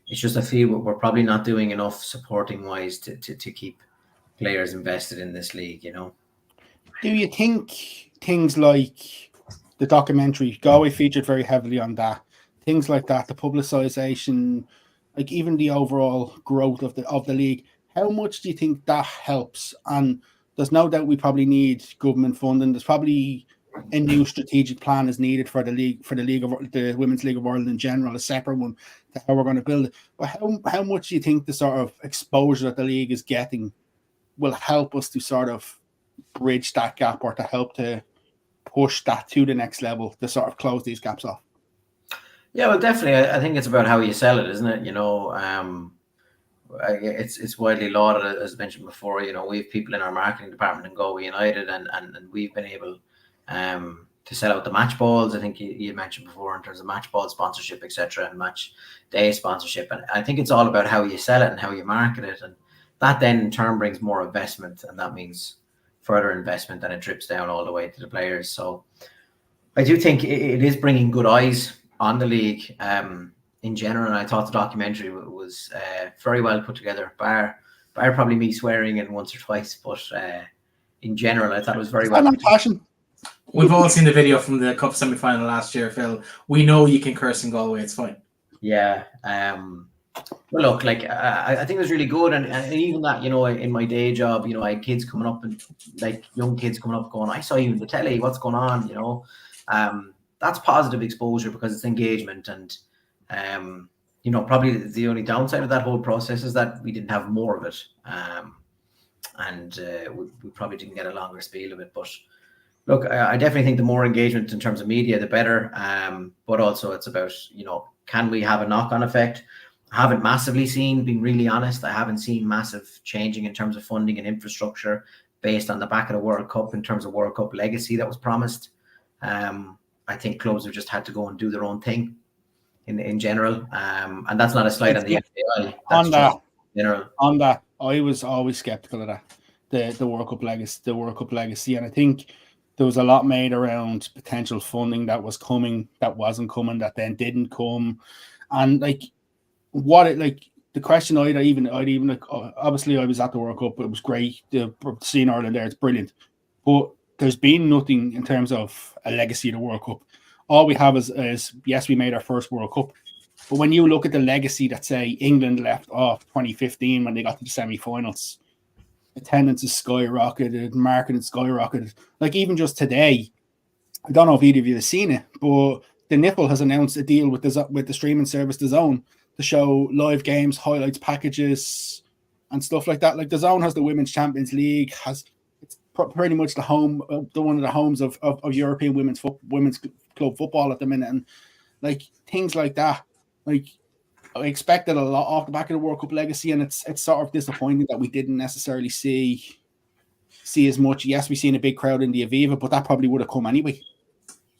just I feel we're probably not doing enough supporting wise to keep players invested in this league. You know. Do you think things like the documentary, Galway featured very heavily on that, things like that, the publicisation, like even the overall growth of the league, how much do you think that helps? And there's no doubt we probably need government funding. There's probably a new strategic plan is needed for the Women's League of Ireland in general, a separate one to how we're going to build it. But how much do you think the sort of exposure that the league is getting will help us to sort of bridge that gap, or to help to push that to the next level, to sort of close these gaps off? Yeah, well, definitely. I think it's about how you sell it, isn't it? You know, it's widely lauded, as mentioned before. You know, we have people in our marketing department in Galway United, and we've been able to sell out the match balls. I think you mentioned before in terms of match ball sponsorship, etc., and match day sponsorship. And I think it's all about how you sell it and how you market it, and that then in turn brings more investment, and that means further investment, and it drips down all the way to the players. So I do think it is bringing good eyes on the league in general, and I thought the documentary was very well put together, bar probably me swearing in once or twice, but in general I thought it was very well. Passion. We've all seen the video from the Cup semi-final last year, Phil. We know you can curse in Galway, it's fine. Yeah. Well, look, like I think it was really good, and even that, you know, in my day job, you know, I had kids coming up, and like young kids coming up going, I saw you in the telly, what's going on, you know. That's positive exposure because it's engagement, and you know, probably the only downside of that whole process is that we didn't have more of it, and we probably didn't get a longer spiel of it. But look, I definitely think the more engagement in terms of media, the better. But also it's about, you know, can we have a knock-on effect? I haven't massively seen, being really honest, I haven't seen massive changing in terms of funding and infrastructure based on the back of the World Cup in terms of World Cup legacy that was promised. I think clubs have just had to go and do their own thing in general. And that's not a slight on the FAI. On that, I was always skeptical of that. The World Cup legacy, and I think there was a lot made around potential funding that was coming, that wasn't coming, that then didn't come, and like the question I'd even like, obviously I was at the World Cup, it was great. Seeing Ireland there, it's brilliant, but there's been nothing in terms of a legacy of the World Cup. All we have is yes, we made our first World Cup, but when you look at the legacy that, say, England left off 2015 when they got to the semi-finals, attendance is skyrocketed, marketing skyrocketed. Like even just today, I don't know if either of you have seen it, but the Nipple has announced a deal with the streaming service DAZN to show live games, highlights packages, and stuff like that. Like DAZN has the Women's Champions League, it's pretty much the home, one of the homes of European women's club football at the minute, and like things like that. Like I expected a lot off the back of the World Cup legacy, and it's sort of disappointing that we didn't necessarily see as much. Yes, we've seen a big crowd in the Aviva, but that probably would have come anyway.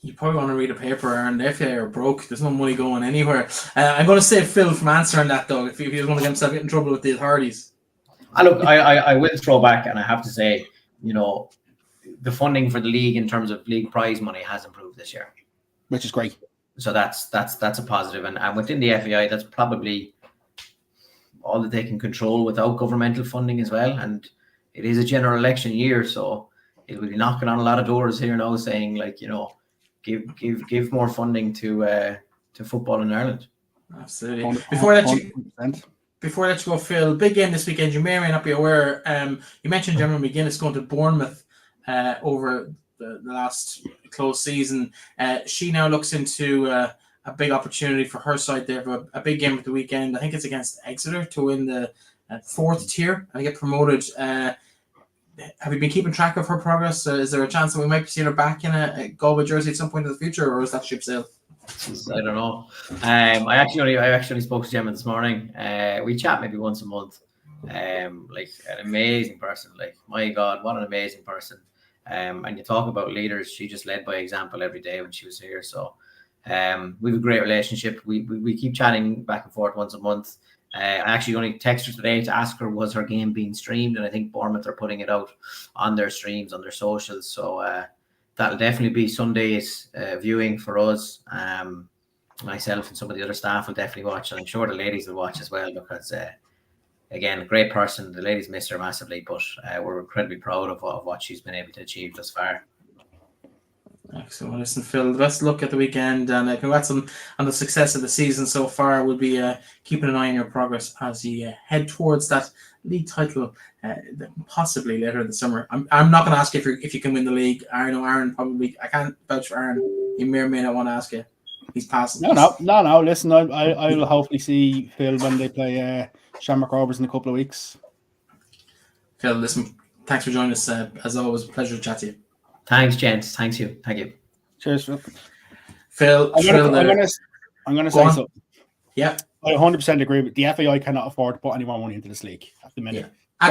You probably want to read a paper, and the FAI are broke. There's no money going anywhere. I'm going to save Phil from answering that, though, if he was going to get himself in trouble with the authorities. Look, I will throw back, and I have to say, you know, the funding for the league in terms of league prize money has improved this year, which is great. So that's a positive, and within the FAI, that's probably all that they can control without governmental funding as well. And it is a general election year, so it will be knocking on a lot of doors here now, saying, like, you know, give more funding to football in Ireland. Absolutely. Before I let you go, Phil, big game this weekend. You may or may not be aware. You mentioned Gemma McGuinness going to Bournemouth over the last close season. She now looks into a big opportunity for her side. They have a big game at the weekend. I think it's against Exeter to win the fourth tier and get promoted. Have you been keeping track of her progress? Is there a chance that we might be seeing her back in a Galway jersey at some point in the future, or is that ship sailed? I don't know. I actually spoke to Gemma this morning. We chat maybe once a month. Like an amazing person. Like, my God, what an amazing person. And you talk about leaders. She just led by example every day when she was here. So we have a great relationship. We keep chatting back and forth once a month. I actually only texted her today to ask her was her game being streamed, and I think Bournemouth are putting it out on their streams, on their socials. So that'll definitely be Sunday's viewing for us. Myself and some of the other staff will definitely watch, and I'm sure the ladies will watch as well, because again, a great person. The ladies miss her massively, but we're incredibly proud of what she's been able to achieve thus far. Excellent. Well, listen, Phil, best luck at the weekend, and congrats on the success of the season so far. We'll be keeping an eye on your progress as you head towards that league title, possibly later in the summer. I'm not going to ask if you can win the league. I know Aaron probably. I can't vouch for Aaron. He may or may not want to ask you. He's passing. No. Listen, I'll hopefully see Phil when they play Shamrock Rovers in a couple of weeks. Phil, listen, thanks for joining us. As always, a pleasure to chat to you. Thanks, gents. Thank you. Cheers, Phil. Phil, I'm going to say something. Yeah. I 100% agree with the FAI cannot afford to put any more money into this league at the minute. Yeah.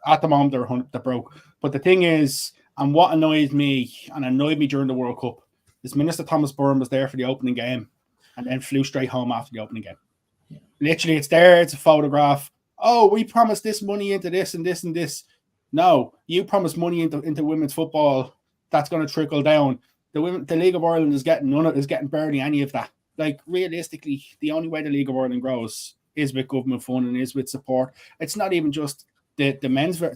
At the moment, they're broke. But the thing is, and what annoyed me during the World Cup, is Minister Thomas Byrne was there for the opening game and then flew straight home after the opening game. Yeah. Literally, it's there. It's a photograph. Oh, we promised this money into this and this and this. No, you promised money into women's football. That's going to trickle down. The League of Ireland is getting barely any of that. Like, realistically, the only way the League of Ireland grows is with government funding, is with support. It's not even just the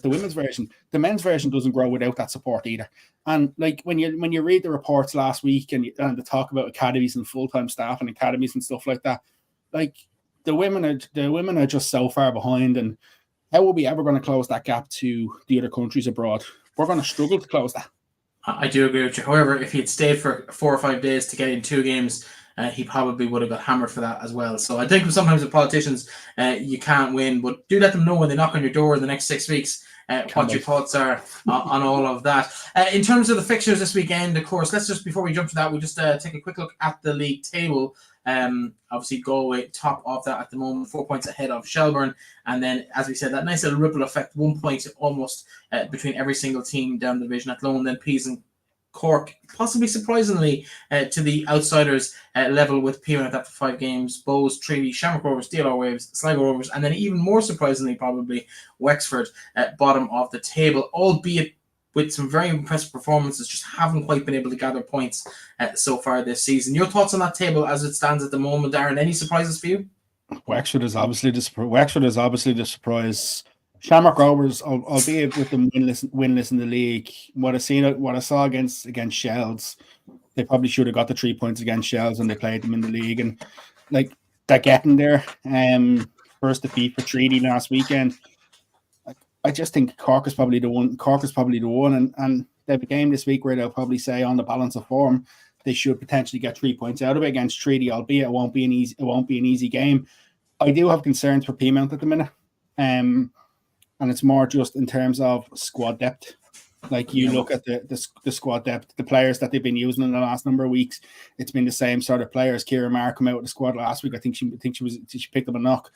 women's version. The men's version doesn't grow without that support either. And like when you read the reports last week and the talk about academies and full-time staff and academies and stuff like that, like the women are just so far behind. And how are we ever going to close that gap to the other countries abroad? We're going to struggle to close that. I do agree with you. However, if he had stayed for 4 or 5 days to get in 2 games, he probably would have got hammered for that as well. So I think sometimes with politicians, you can't win, but do let them know when they knock on your door in the next 6 weeks what your thoughts are on all of that. In terms of the fixtures this weekend, of course, let's just, before we jump to that, we just take a quick look at the league table. Obviously, Galway top of that at the moment, 4 points ahead of Shelbourne. And then, as we said, that nice little ripple effect, 1 point almost between every single team down the division. Athlone, then Peas and Cork, possibly surprisingly to the outsiders level with Peamount after 5 games. Bows, Treaty, Shamrock Rovers, DLR Waves, Sligo Rovers, and then even more surprisingly, probably Wexford at bottom of the table, albeit with some very impressive performances, just haven't quite been able to gather points so far this season. Your thoughts on that table as it stands at the moment, Darren? Any surprises for you? Wexford is obviously the surprise. Shamrock Rovers, albeit with them winless in the league, what I saw against Shells, they probably should have got the 3 points against Shells when they played them in the league, and like they're getting there. First defeat for Treaty last weekend. I just think Cork is probably the one, and they have a game this week where they'll probably say on the balance of form they should potentially get 3 points out of it against Treaty, albeit it won't be an easy game. I do have concerns for Peamount at the minute. And it's more just in terms of squad depth. Like you look at the squad depth, the players that they've been using in the last number of weeks, it's been the same sort of players. Kira Marr come out with the squad last week. I think she picked up a knock.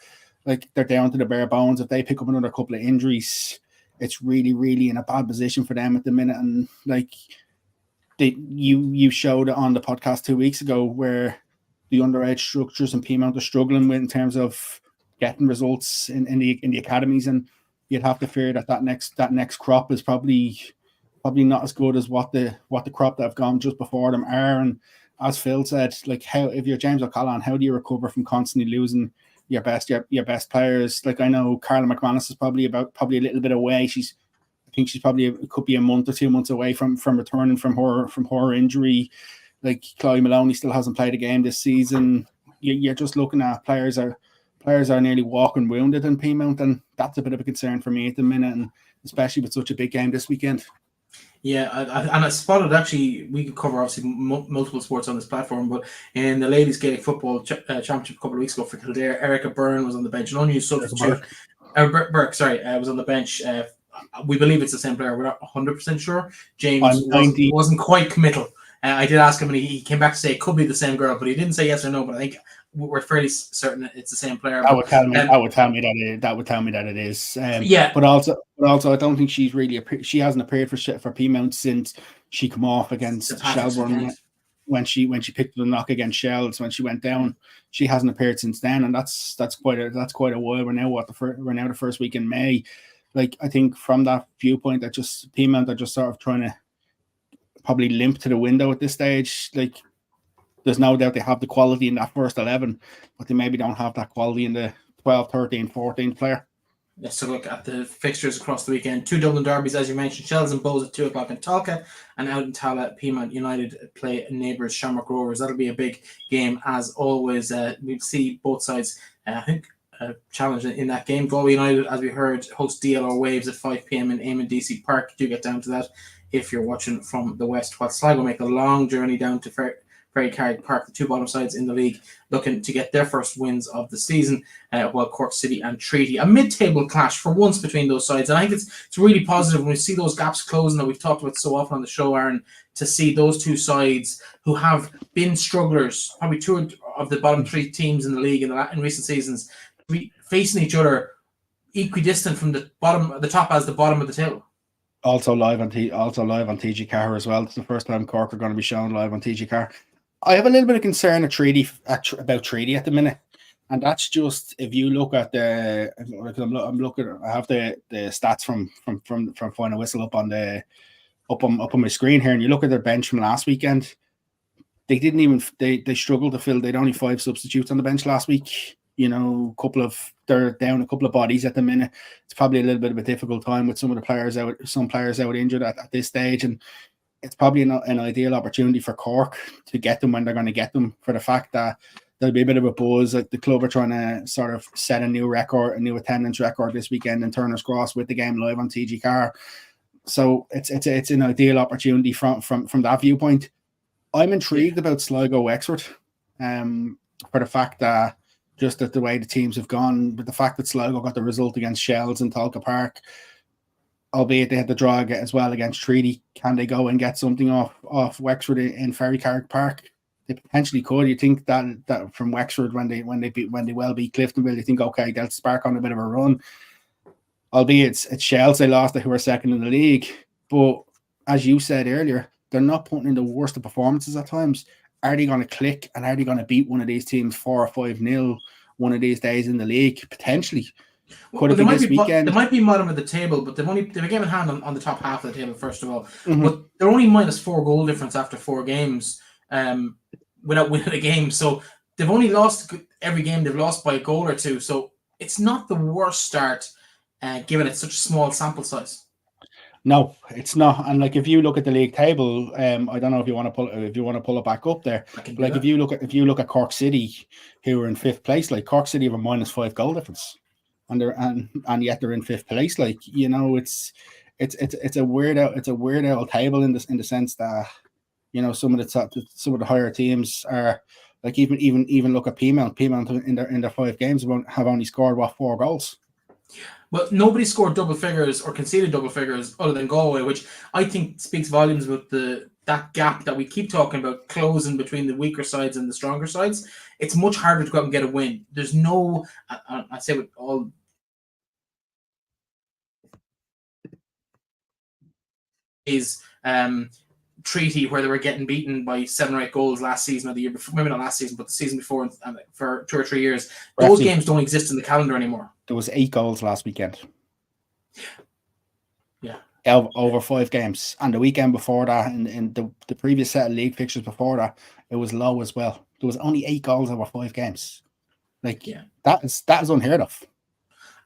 Like they're down to the bare bones. If they pick up another couple of injuries, it's really, really in a bad position for them at the minute. And like you showed it on the podcast 2 weeks ago where the underage structures and Peamount are struggling with in terms of getting results in the academies, and you'd have to fear that next crop is probably not as good as what the crop that have gone just before them are. And as Phil said, like how if you're James O'Callaghan, how do you recover from constantly losing your best players? Like I know Carla McManus is probably a little bit away. I think she's probably could be a month or 2 months away from returning from her injury. Like Chloe Maloney still hasn't played a game this season. You're just looking at players are nearly walking wounded in Peamount, and that's a bit of a concern for me at the minute, and especially with such a big game this weekend. Yeah, I spotted, actually, we could cover obviously multiple sports on this platform, but in the ladies Gaelic football championship a couple of weeks ago for Kildare, Erica Byrne was on the bench, an unused substitute. Burke, was on the bench. We believe it's the same player. We're not 100% sure. James wasn't quite committal. I did ask him, and he came back to say it could be the same girl, but he didn't say yes or no. But I think we're fairly certain it's the same player. That would tell me that it is. Yeah, but also, I don't think she's really she hasn't appeared for Peamount since she come off against Shelbourne. when she picked up the knock against Shells when she went down. She hasn't appeared since then, and that's quite a while. We're now the first week in May. Like, I think from that viewpoint, that just Peamount are just sort of trying to probably limp to the window at this stage. Like, there's no doubt they have the quality in that first 11, but they maybe don't have that quality in the 12, 13, 14 player. Let's take a look at the fixtures across the weekend. 2 Dublin derbies, as you mentioned. Shells and Bows at 2 o'clock in Talca, and out in Tala, Peamount United play neighbours Shamrock Rovers. That'll be a big game, as always. We'll see both sides, I think, challenge in that game. Galway United, as we heard, host DLR Waves at 5 p.m. in Eamon DC Park. Do get down to that if you're watching from the west. While Sligo make a long journey down to Ferry Carrick Park, the 2 bottom sides in the league, looking to get their first wins of the season, while Cork City and Treaty, a mid-table clash for once between those sides. And I think it's really positive when we see those gaps closing that we've talked about so often on the show, Aaron, to see those 2 sides who have been strugglers, probably 2 of the bottom 3 teams in the league in recent seasons, facing each other equidistant from the top as the bottom of the table. Also live on TG Car as well. It's the first time Cork are going to be shown live on TG Car. I have a little bit of concern about Treaty at the minute, and that's just if you look at the. I'm looking. I have the stats from Final Whistle up on my screen here, and you look at their bench from last weekend. They didn't even. They struggled to fill. They'd only 5 substitutes on the bench last week. You know, they're down a couple of bodies at the minute. It's probably a little bit of a difficult time with some players out injured at this stage, and it's probably an ideal opportunity for Cork to get them when they're going to get them, for the fact that there'll be a bit of a buzz. Like, the club are trying to sort of set a new attendance record this weekend in Turner's Cross with the game live on TG Car. So it's an ideal opportunity from that viewpoint. I'm intrigued about Sligo Wexford, for the fact that just that the way the teams have gone, with the fact that Sligo got the result against Shells in Talca Park, albeit they had the draw as well against Treaty. Can they go and get something off Wexford in Ferry Carrick Park? They potentially could. You think that from Wexford, when they well beat Cliftonville, you think, okay, they'll spark on a bit of a run. Albeit it's Shells they lost, who are second in the league. But as you said earlier, they're not putting in the worst of performances at times. Are they going to click, and are they going to beat one of these teams 4 or 5-0 one of these days in the league? Potentially. Could it be this weekend? They might be bottom of the table, but they've a game in hand on the top half of the table, first of all. Mm-hmm. But they're only minus 4 goal difference after 4 games without winning a game. So they've only lost every game they've lost by a goal or 2. So it's not the worst start, given it's such a small sample size. No, it's not. And like, if you look at the league table, I don't know if you want to pull it back up there. Like, if you look at Cork City, who are in 5th place, like Cork City have a minus 5 goal difference. And yet they're in 5th place. Like, you know, it's a weird old table in the sense that, you know, some of the higher teams are, like, even look at Peamount. Peamount in their 5 games have only scored 4 goals. Well, nobody scored double figures or conceded double figures other than Galway, which I think speaks volumes about that gap that we keep talking about closing between the weaker sides and the stronger sides. It's much harder to go out and get a win. There's no, I say with all is Treaty, where they were getting beaten by 7 or 8 goals last season or the year before, maybe not last season, but the season before, and for 2 or 3 years. Those games don't exist in the calendar anymore. There was 8 goals last weekend. Yeah. Over 5 games. And the weekend before that, in the previous set of league fixtures before that, it was low as well. There was only 8 goals over 5 games. Like, yeah, that is unheard of.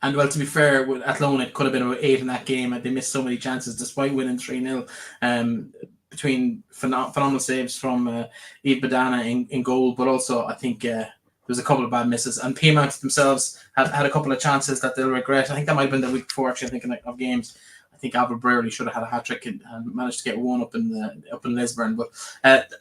And, well, to be fair, with Athlone, it could have been about 8 in that game. They missed so many chances despite winning 3-0. Between phenomenal saves from Ep8 in goal, but also I think there was a couple of bad misses. And Peamount themselves had a couple of chances that they'll regret. I think that might have been the week before, actually, thinking of games. I think Avril Brearley should have had a hat-trick and managed to get one up in Lisburn. But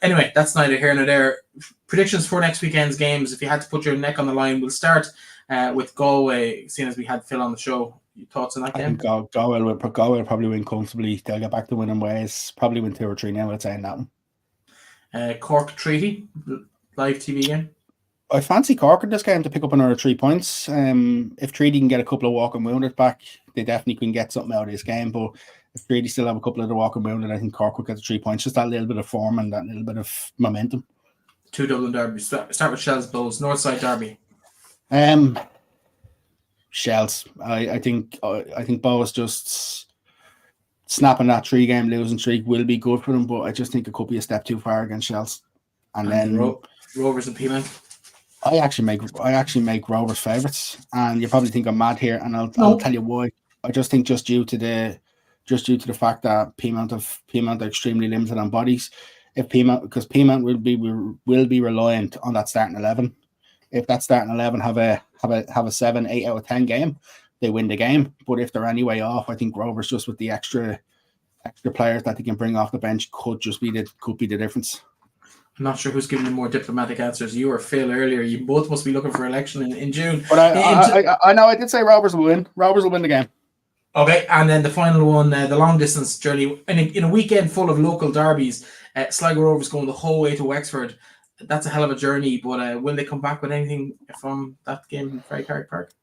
anyway, that's neither here nor there. Predictions for next weekend's games. If you had to put your neck on the line, we'll start with Galway, seeing as we had Phil on the show. Your thoughts on that game? I think Galway will probably win comfortably. They'll get back to winning ways. Probably win 2 or 3 now, I'd say, in that one. Cork Treaty, live TV game. I fancy Cork in this game to pick up another 3 points. If Treaty can get a couple of walking wounded back, they definitely can get something out of this game. But if Treaty still have a couple of the walking around, and I think Cork will get the 3 points. Just that little bit of form and that little bit of momentum. 2 Dublin derbies. Start with Shells Bulls. Northside derby. Shells. I think Boas just snapping that 3-game losing streak will be good for them, but I just think it could be a step too far against Shells. And then Rovers and Peamount. I actually make Rovers favourites, and you probably think I'm mad here, and I'll tell you why. I just think just due to the fact that Peamount are extremely limited on bodies. Because Peamount will be reliant on that starting 11. If that starting 11 have a 7, 8 out of 10 game, they win the game. But if they're any way off, I think Rovers, just with the extra players that they can bring off the bench, could be the difference. I'm not sure who's giving you more diplomatic answers. You or Phil earlier. You both must be looking for election in June. But I know I did say Rovers will win. Rovers will win the game. Okay, and then the final one, the long distance journey in a weekend full of local derbies. Sligo Rovers going the whole way to Wexford. That's a hell of a journey. But will they come back with anything from that game in FAI Park?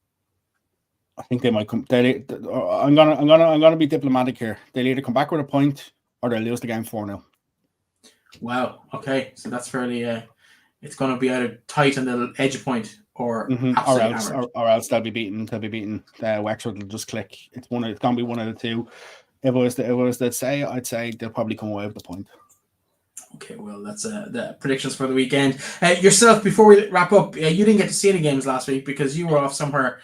I think they might come. I'm gonna be diplomatic here. They'll either come back with a point or they'll lose the game 4-0. Wow. Okay, so that's fairly. It's going to be either tight and they'll edge a point, or else they'll be beaten. Wexford will just click. It's going to be one of the two. If it was to say, I'd say they'll probably come away with the point. Okay, well, that's the predictions for the weekend. Yourself, before we wrap up, you didn't get to see any games last week because you were off somewhere.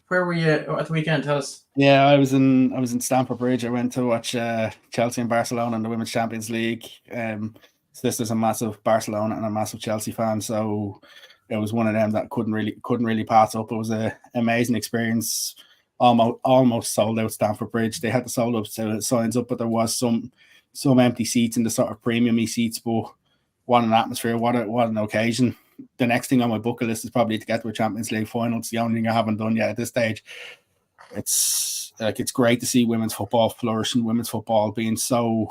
Where were you at the weekend? Tell us. Yeah, I was in Stamford Bridge. I went to watch Chelsea and Barcelona in the Women's Champions League. Sister's a massive Barcelona and a massive Chelsea fan, so it was one of them that couldn't really pass up. It was an amazing experience. Almost sold out Stamford Bridge. They had to sold out signs up, but there was some empty seats in the sort of premium-y seats. But what an atmosphere! What an occasion! The next thing on my bucket list is probably to get to a Champions League final. It's the only thing I haven't done yet at this stage. It's great to see women's football flourishing, women's football being so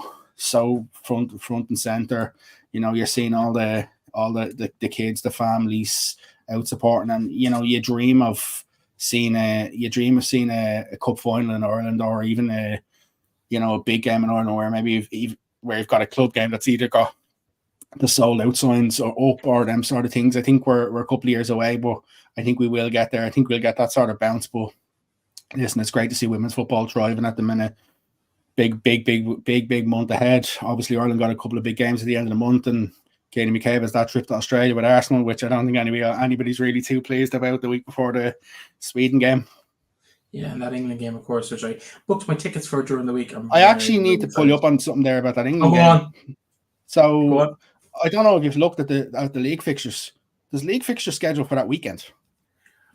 front and center. You know, you're seeing all the kids, the families out supporting, and you know, you dream of seeing a cup final in Ireland, or even a big game in Ireland where maybe where you've got a club game that's either got the sold out signs or up or them sort of things. I think we're a couple of years away, but I think we will get there. I think we'll get that sort of bounce. But listen, it's great to see women's football thriving at the minute. Big month ahead. Obviously, Ireland got a couple of big games at the end of the month, and Katie McCabe has that trip to Australia with Arsenal, which I don't think anybody's really too pleased about the week before the Sweden game. Yeah, and that England game, of course, which I booked my tickets for during the week. I actually need to pull you up on something there about that England game. Go on. So, go on. I don't know if you've looked at the league fixtures. There's league fixture schedule for that weekend.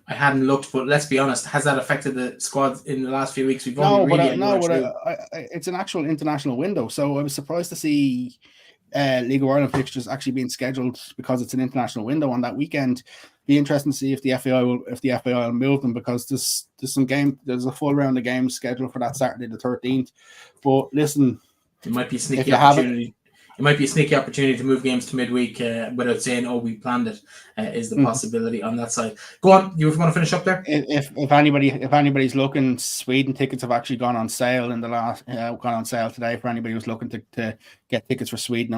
I hadn't looked, but let's be honest, has that affected the squad in the last few weeks? It's an actual international window. So I was surprised to see League of Ireland fixtures actually being scheduled because it's an international window on that weekend. Be interesting to see if the FAI will move them, because there's a full round of games scheduled for that Saturday the 13th. But listen, it might be a sneaky opportunity. It might be a sneaky opportunity to move games to midweek without saying, "Oh, we planned it." Is the possibility on that side? Go on. You want to finish up there? If anybody's looking, Sweden tickets have actually gone on sale in the last gone on sale today for anybody who's looking to get tickets for Sweden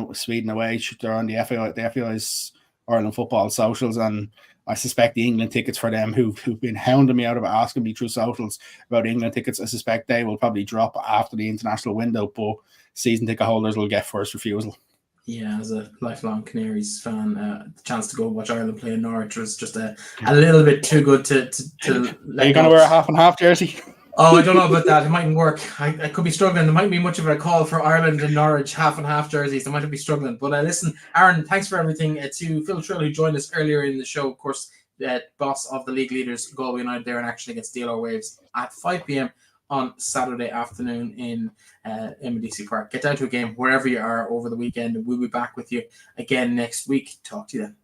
away. They're on the FAI's Ireland football socials, and I suspect the England tickets for them who've been hounding me out of asking me through socials about England tickets, I suspect they will probably drop after the international window, but season ticket holders will get first refusal. Yeah, as a lifelong Canaries fan, the chance to go watch Ireland play in Norwich was just a little bit too good to Are you going to wear a half and half jersey? Oh, I don't know about that. It mightn't work. I could be struggling. There mightn't be much of a call for Ireland and Norwich half and half jerseys. I might be struggling. But listen, Aaron, thanks for everything. To Phil Trill, who joined us earlier in the show, of course, boss of the league leaders, Galway United, there in action against DLR Waves at 5 p.m. on Saturday afternoon in MDC Park. Get down to a game wherever you are over the weekend, and we'll be back with you again next week. Talk to you then.